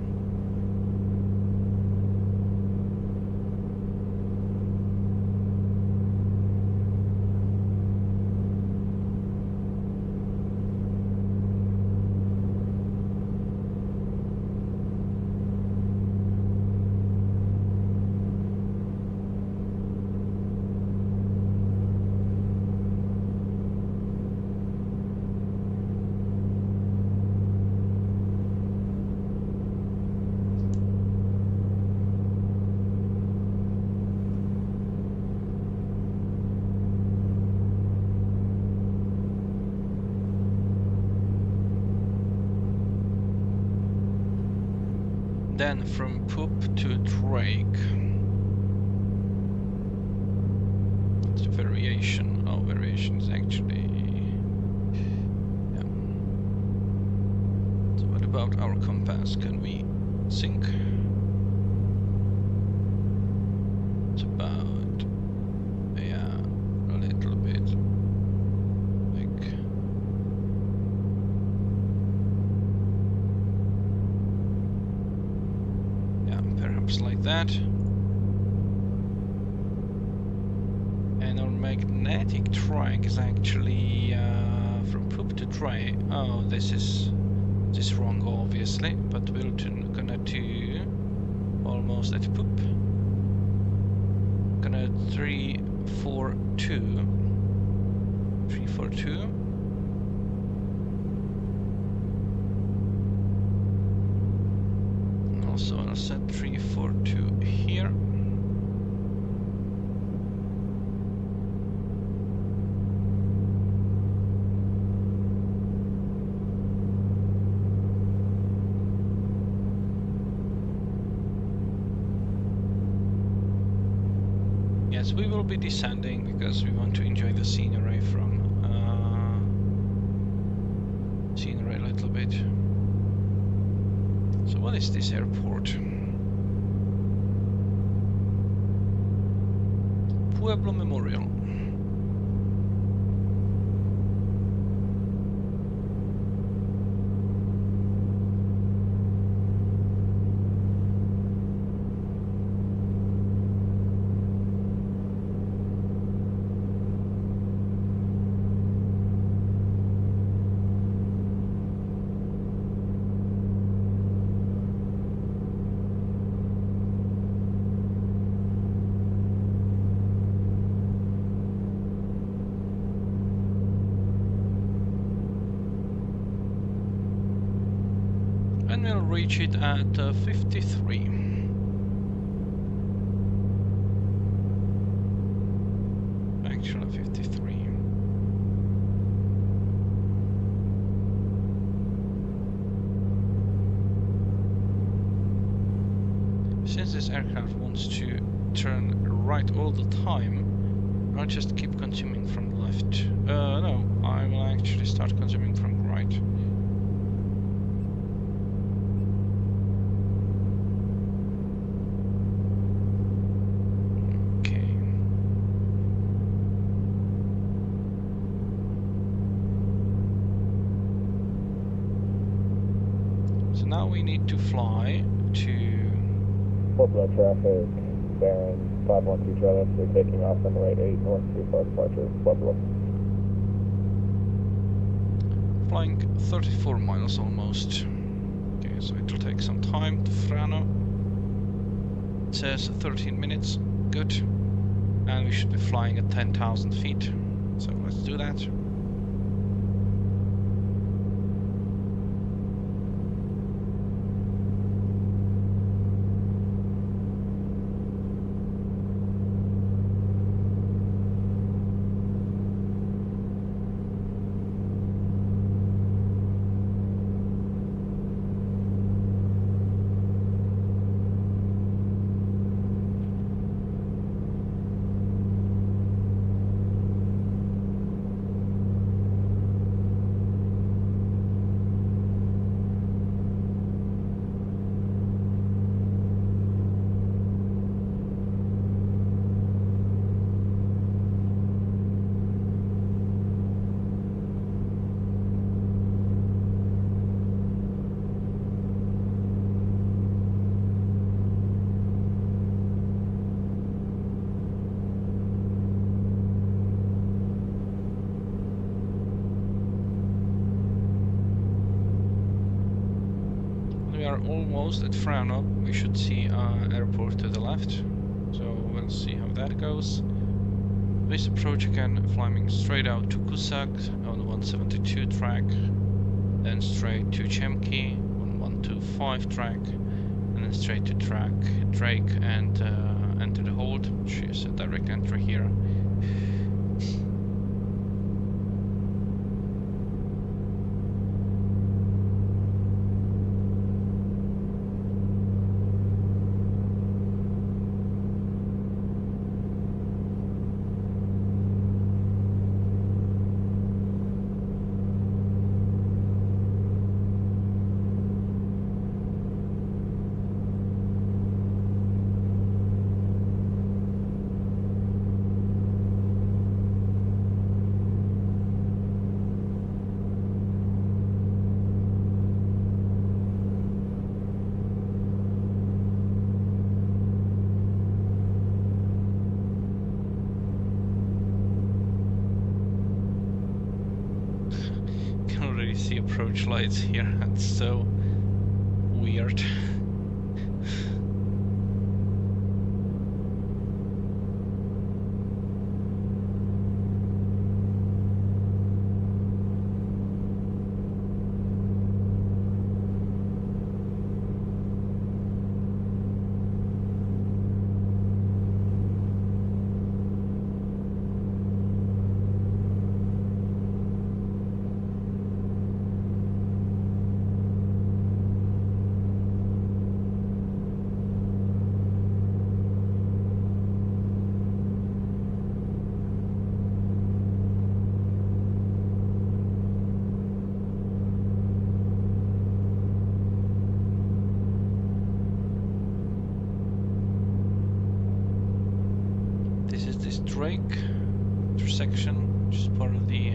Then from Poop to Drake. What's the variation? Oh, variation is actually... yeah. So what about our compass? Can we sync? It's about... yeah, a little bit. Like... perhaps like that. And our magnetic track is actually from Poop to Drake. Oh, this is wrong, obviously, but we're gonna do almost at Poop. Gonna 342. 342. So I'll set 342 here. Yes, we will be descending because we want to enjoy the scenery from scenery a little bit. So what is this airport? Pueblo Memorial. And we'll reach it at 53. Actually 53. Since this aircraft wants to turn right all the time, I'll just keep consuming from left. No, I will actually start consuming from right. Now we need to fly to Pueblo traffic, bearing 512 Charlie, we're taking off on the right 8 north 34 departure, Pueblo. Flying 34 miles almost. Okay, so it will take some time to Frano. It says 13 minutes, good. And we should be flying at 10,000 feet. So let's do that. are almost at Frano. We should see airport to the left, so we'll see how that goes. This approach again, flying straight out to Kusak on the 172 track, then straight to Chemki on 125 track, and then straight to track Drake and enter the hold, which is a direct entry here. See approach lights here. That's so weird. Drake intersection, which is part of the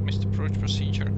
missed approach procedure.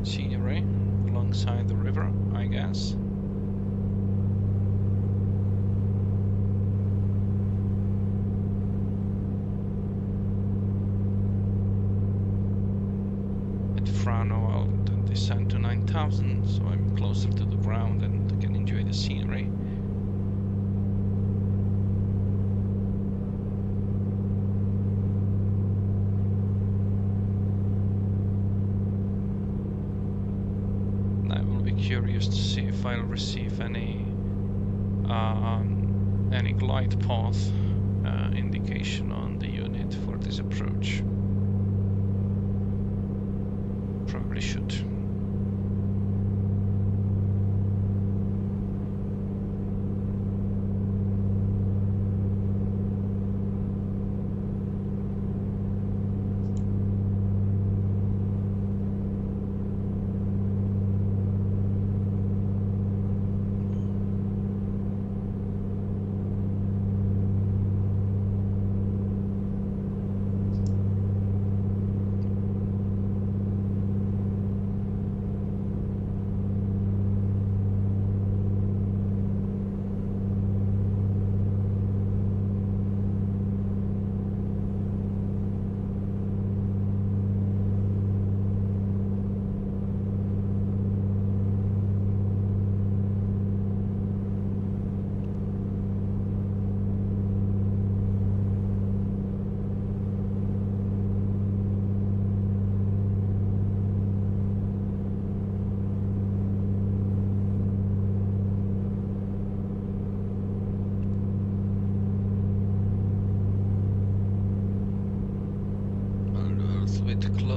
Scenery alongside the river, I guess. At Frano, I'll then descend to 9,000, so I'm closer to the ground and can enjoy the scenery. Curious to see if I'll receive any glide path indication on the unit for this approach. Probably should.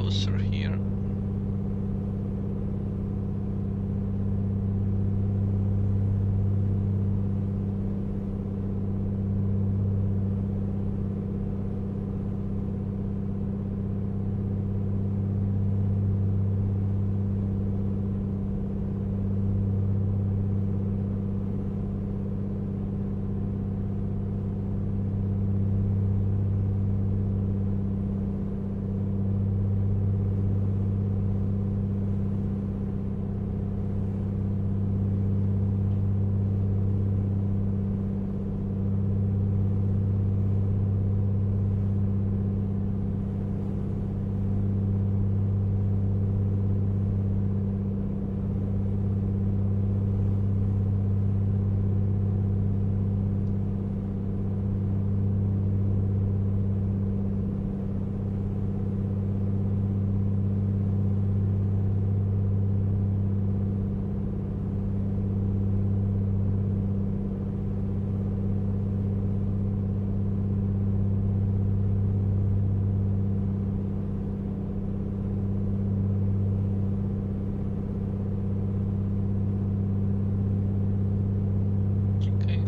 closer here.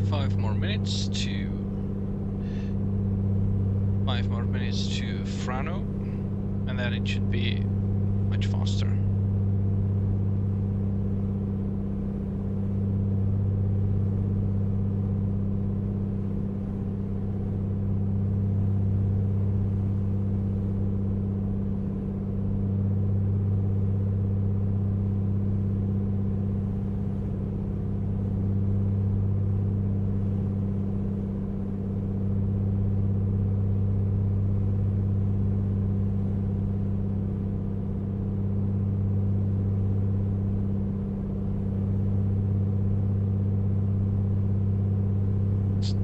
Five more minutes to Frano, and then it should be much faster.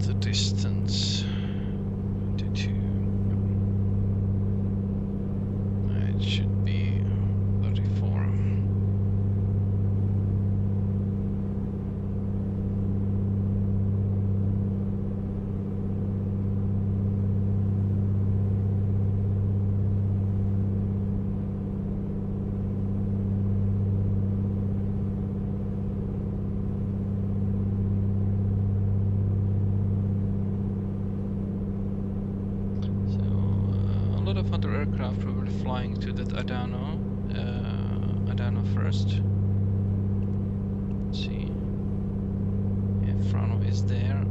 The distance 22. It should be 34. A lot of other aircraft will be flying to that Adano first. Let's see if Frano is there.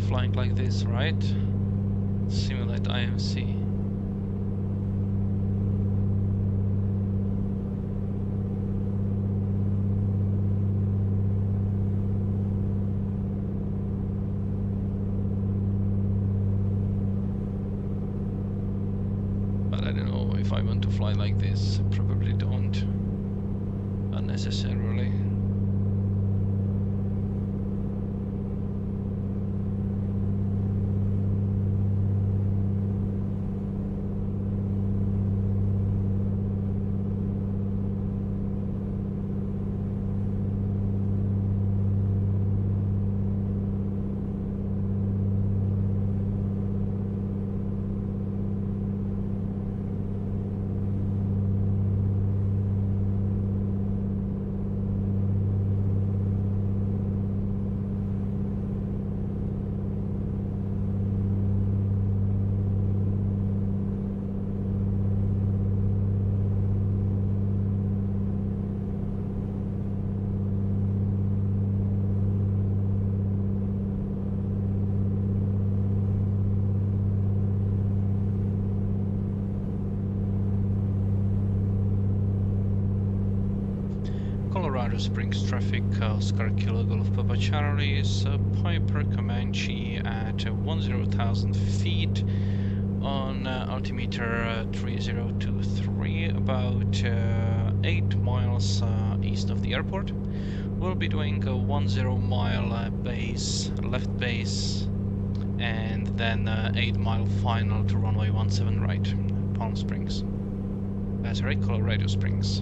Flying like this, right? Simulate IMC. But I don't know if I want to fly like this. Probably don't. Unnecessarily. Colorado Springs traffic, Oscar Kilo Golf Papa Charlie is Piper Comanche at 10,000 feet on altimeter 3023, about 8 miles east of the airport. We'll be doing a 10 mile base, left base, and then 8 mile final to runway 17 right, Palm Springs. Sorry, Colorado Springs.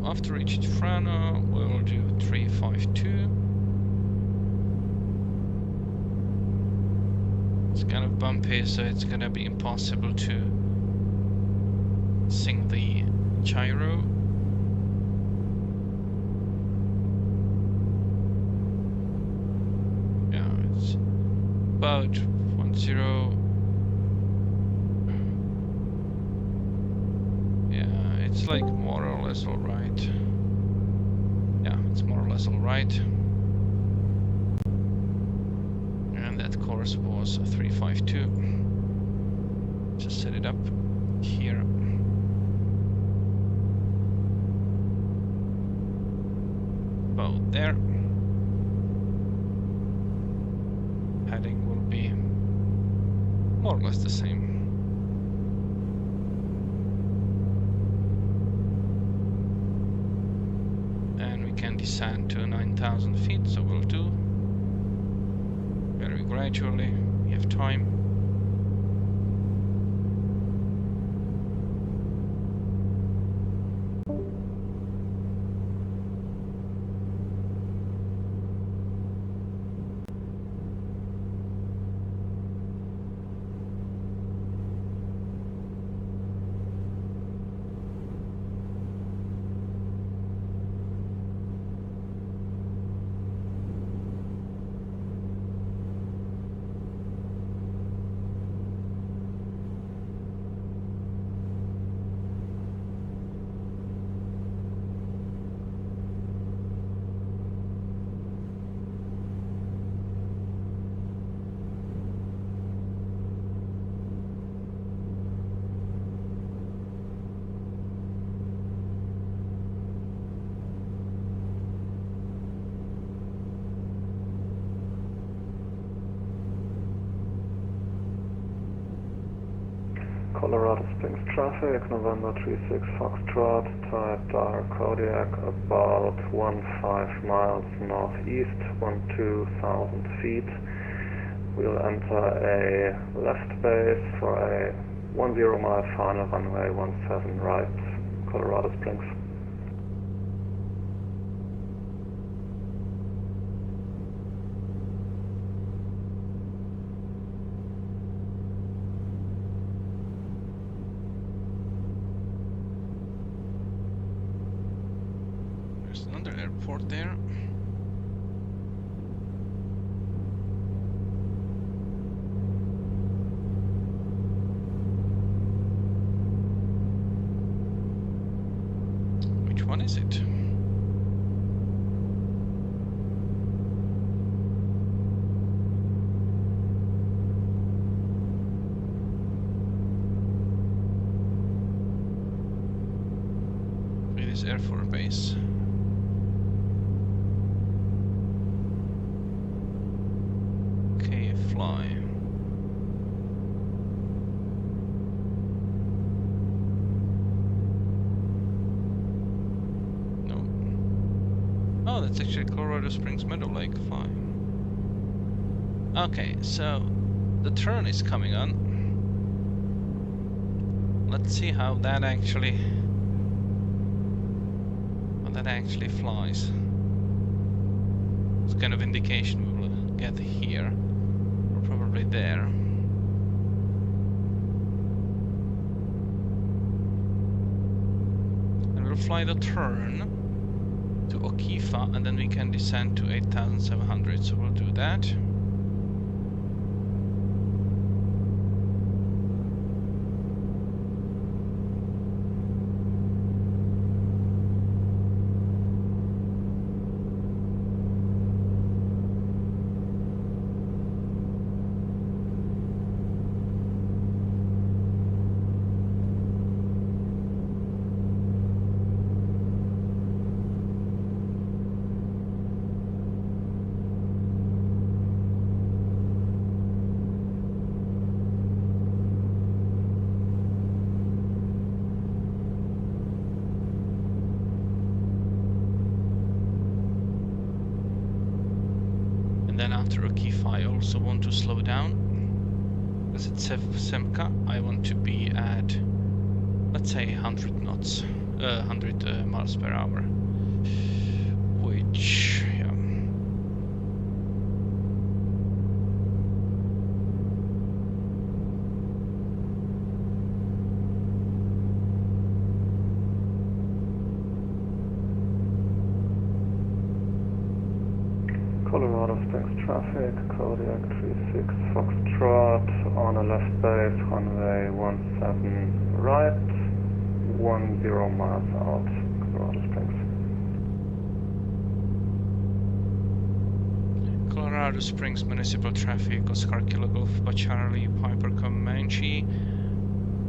After reaching Frano, we'll do 352. It's kind of bumpy, so it's gonna be impossible to sing the gyro. Yeah, it's about 10. Yeah, it's like more or less alright. Yeah, it's more or less alright. And that course was 352. Just set it up here. About there. Heading will be more or less the same. Can descend to 9,000 feet, so we'll do very gradually. We have time. Colorado Springs traffic, November 36 Foxtrot, type Dar Kodiak, about 15 miles northeast, 12,000 feet. We'll enter a left base for a 10 mile final, runway 17 right, Colorado Springs. Airport there. Which one is it? It is Air Force Base. Fly. No. Oh, that's actually Colorado Springs Meadow Lake. Fine. Okay, so the turn is coming on. Let's see how that actually flies. What kind of indication we will get here. Probably there. And we'll fly the turn to Okifa, and then we can descend to 8,700, so we'll do that. after if I also want to slow down. As it's Semka, I want to be at, let's say, 100 knots, 100 miles per hour, which, yeah. Colorado Springs traffic, Kodiak 36 Foxtrot, on a left base, runway 17 right, 10 miles out, Colorado Springs. Colorado Springs Municipal traffic, Oscar Kilo Golf Charlie Piper Comanche.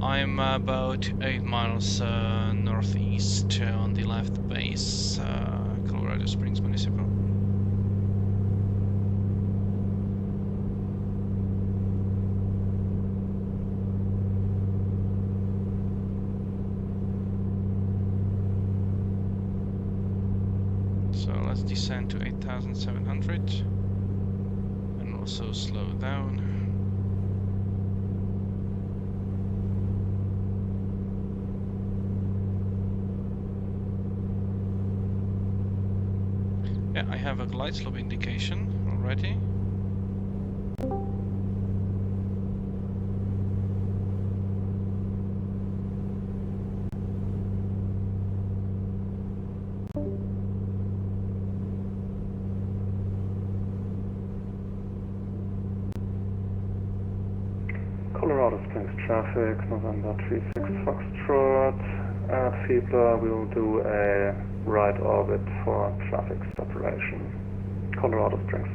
I'm about 8 miles northeast on the left base, Colorado Springs Municipal. So let's descend to 8,700 and also slow down. Yeah, I have a glide slope indication already. Colorado Springs traffic, November 36 Foxtrot. At Fiebler, we will do a right orbit for traffic separation. Colorado Springs.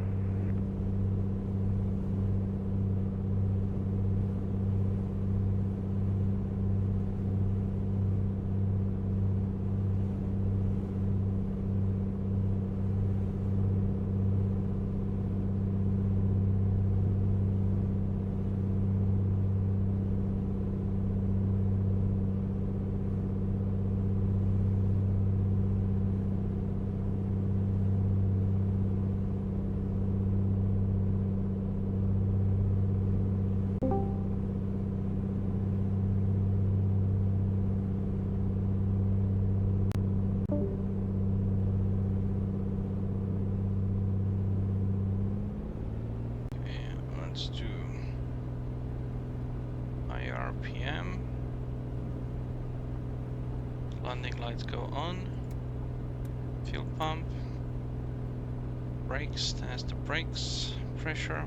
Let's do IRPM. Landing lights go on. Fuel pump. Brakes, test the brakes. Pressure.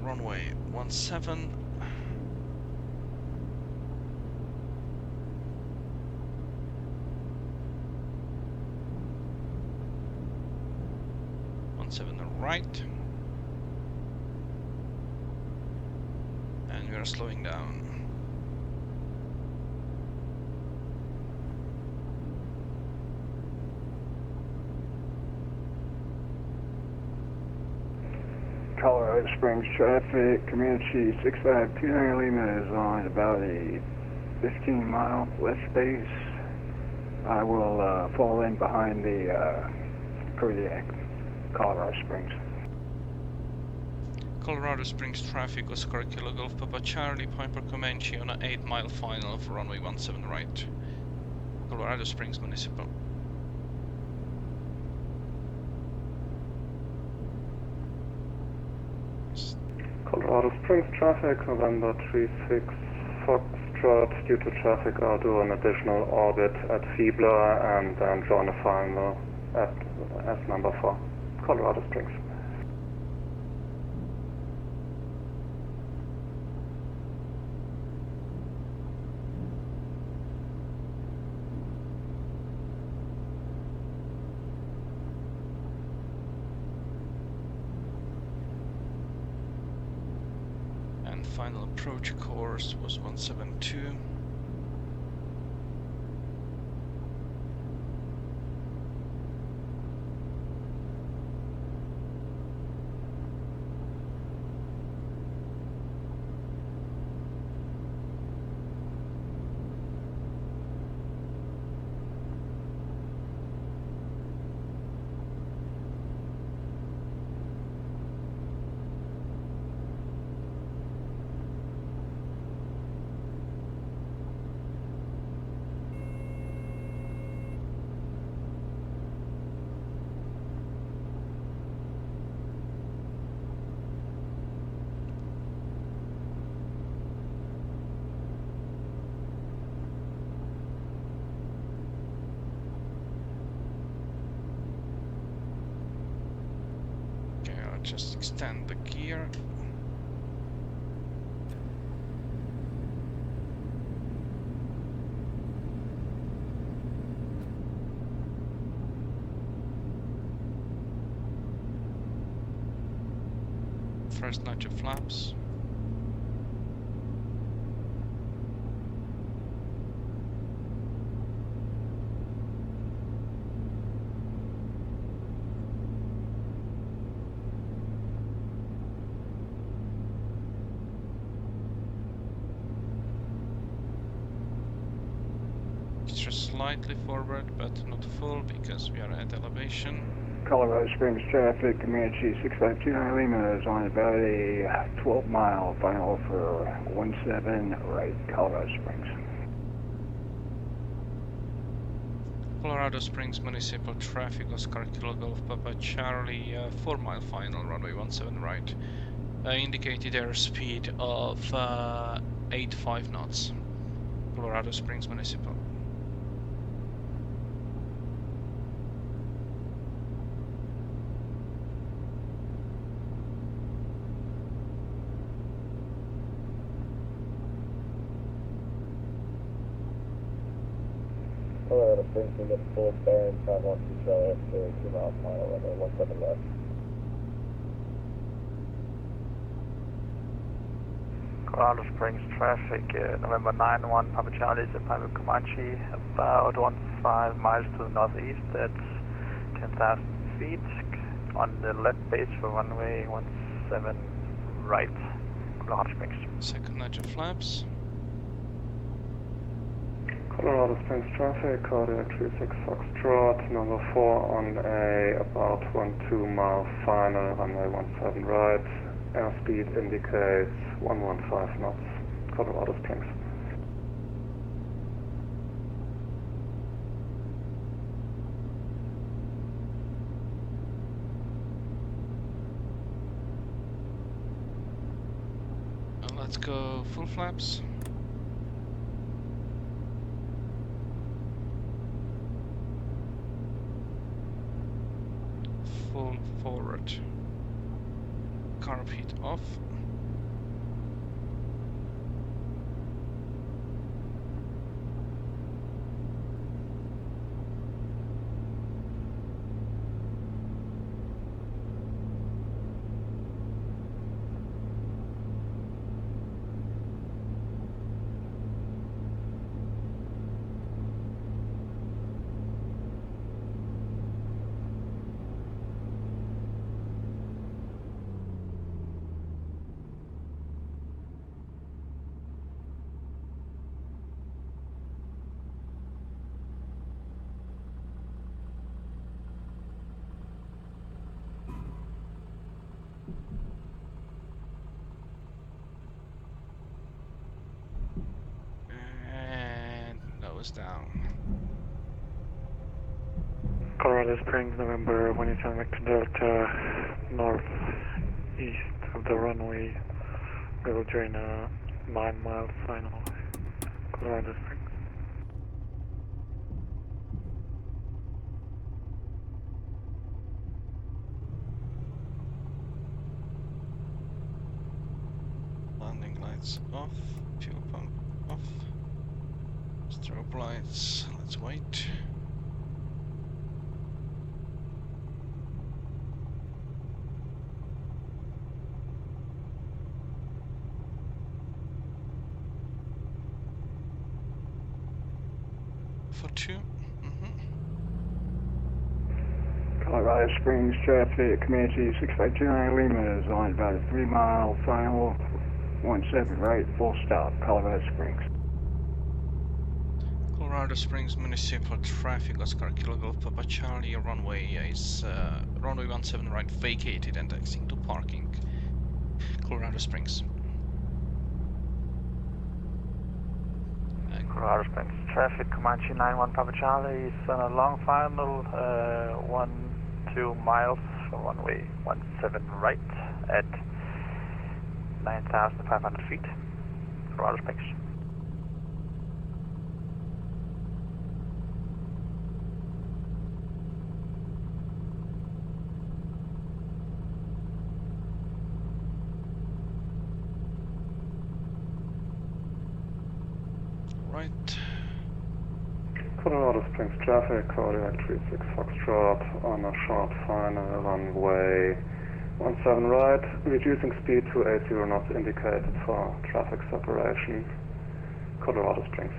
Runway 17. Right, and we are slowing down. Colorado Springs traffic, Comanche 6529 Lima is on about a 15-mile left base. I will fall in behind the Kodiak, Colorado Springs. Colorado Springs traffic, Oscar Kilo Golf Papa Charlie Piper Comanche on an 8-mile final for runway 17 right. Colorado Springs Municipal. Colorado Springs traffic, November 36 Foxtrot. Due to traffic, I'll do an additional orbit at Fiebler and then join a final at S number 4, Colorado Springs. Final approach course was 172. just extend the gear. First nitro flaps. Just slightly forward, but not full because we are at elevation. Colorado Springs traffic, Comanche 6529 Lima is on about a 12-mile final for 17 right, Colorado Springs. Colorado Springs Municipal traffic, Oscar Kilo Golf Papa Charlie, 4-mile final, runway 17 right. Indicated airspeed of 85 knots. Colorado Springs Municipal. Colorado Springs Municipal, bearing 512 Charlie after 2 miles final, runway 17 left. Colorado Springs traffic, November 91, Papa Charlie, Papa Comanche, about 15 miles to the northeast at 10,000 feet, on the left base for runway 17 right, Colorado Springs. Second nitro flaps. Colorado Springs traffic, Kodiak 36 Foxtrot, number 4 on a about 12 mile final, runway 17 right. Airspeed indicates 115 knots, Colorado Springs. Let's go full flaps. Full forward. Carb heat off. And nose down. Colorado Springs, November 187 Vector Delta, northeast of the runway. We will join a 9-mile final, Colorado Springs. Landing lights off. Fuel pump off. Strobe lights. Let's wait. For 2. Colorado Springs traffic, Comanche 6529 Lima is on about a 3-mile final, 17 right, full stop, Colorado Springs. Colorado Springs Municipal traffic, Oscar Kilo Golf Papa Charlie, runway is runway 17 right vacated and exiting to parking. Colorado Springs. Colorado Springs traffic, Comanche 91 Papa Charlie is on a long final, 2 miles from runway 17 right at 9,500 feet, Colorado Springs. right. Colorado Springs traffic, Kodiak 36 Foxtrot on a short final runway 17 right, reducing speed to 80 knots indicated for traffic separation, Colorado Springs.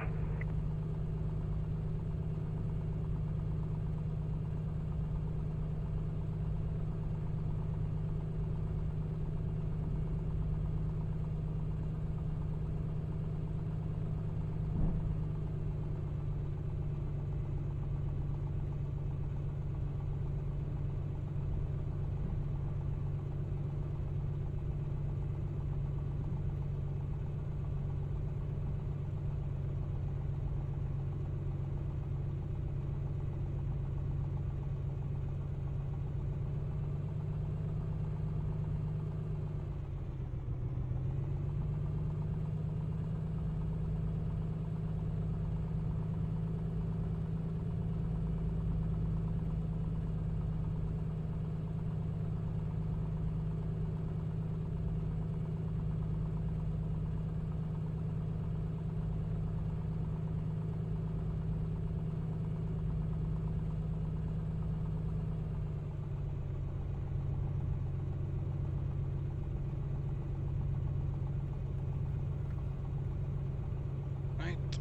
Right.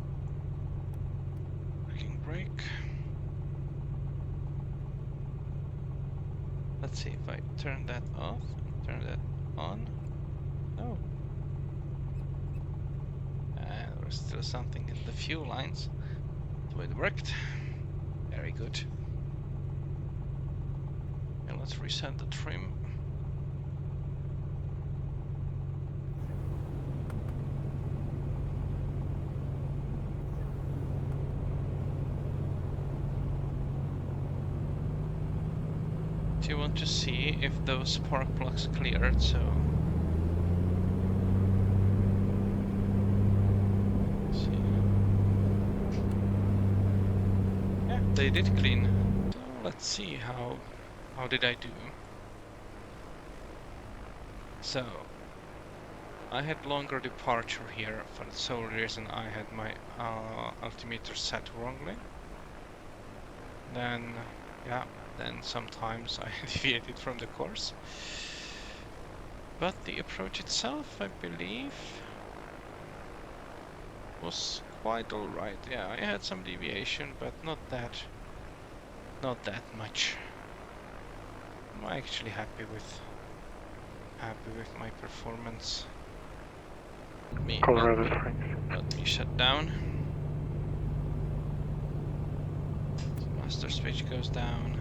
Parking brake. Let's see if I turn that off and turn that on. No. There's still something in the fuel lines. So it worked. Very good. And let's reset the trim. Do you want to see if those spark plugs cleared? So let's see. Yeah, they did clean. So let's see how did I do. So I had longer departure here for the sole reason I had my altimeter set wrongly. Then yeah, then sometimes I deviated from the course. But the approach itself, I believe, was quite alright. Yeah, I had some deviation, but not that much. I'm actually happy with my performance. Colorado Springs. Let me shut down. So master switch goes down.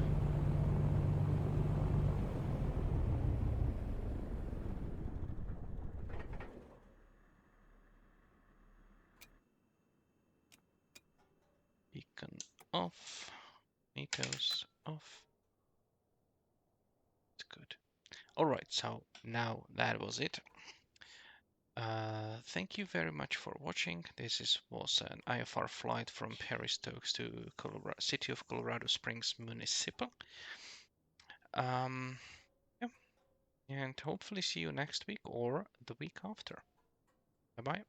Beacon off. Metos off. It's good. Alright, so now that was it. Thank you very much for watching. This was an IFR flight from Perry Stokes to City of Colorado Springs Municipal. Yeah, and hopefully see you next week or the week after. Bye-bye.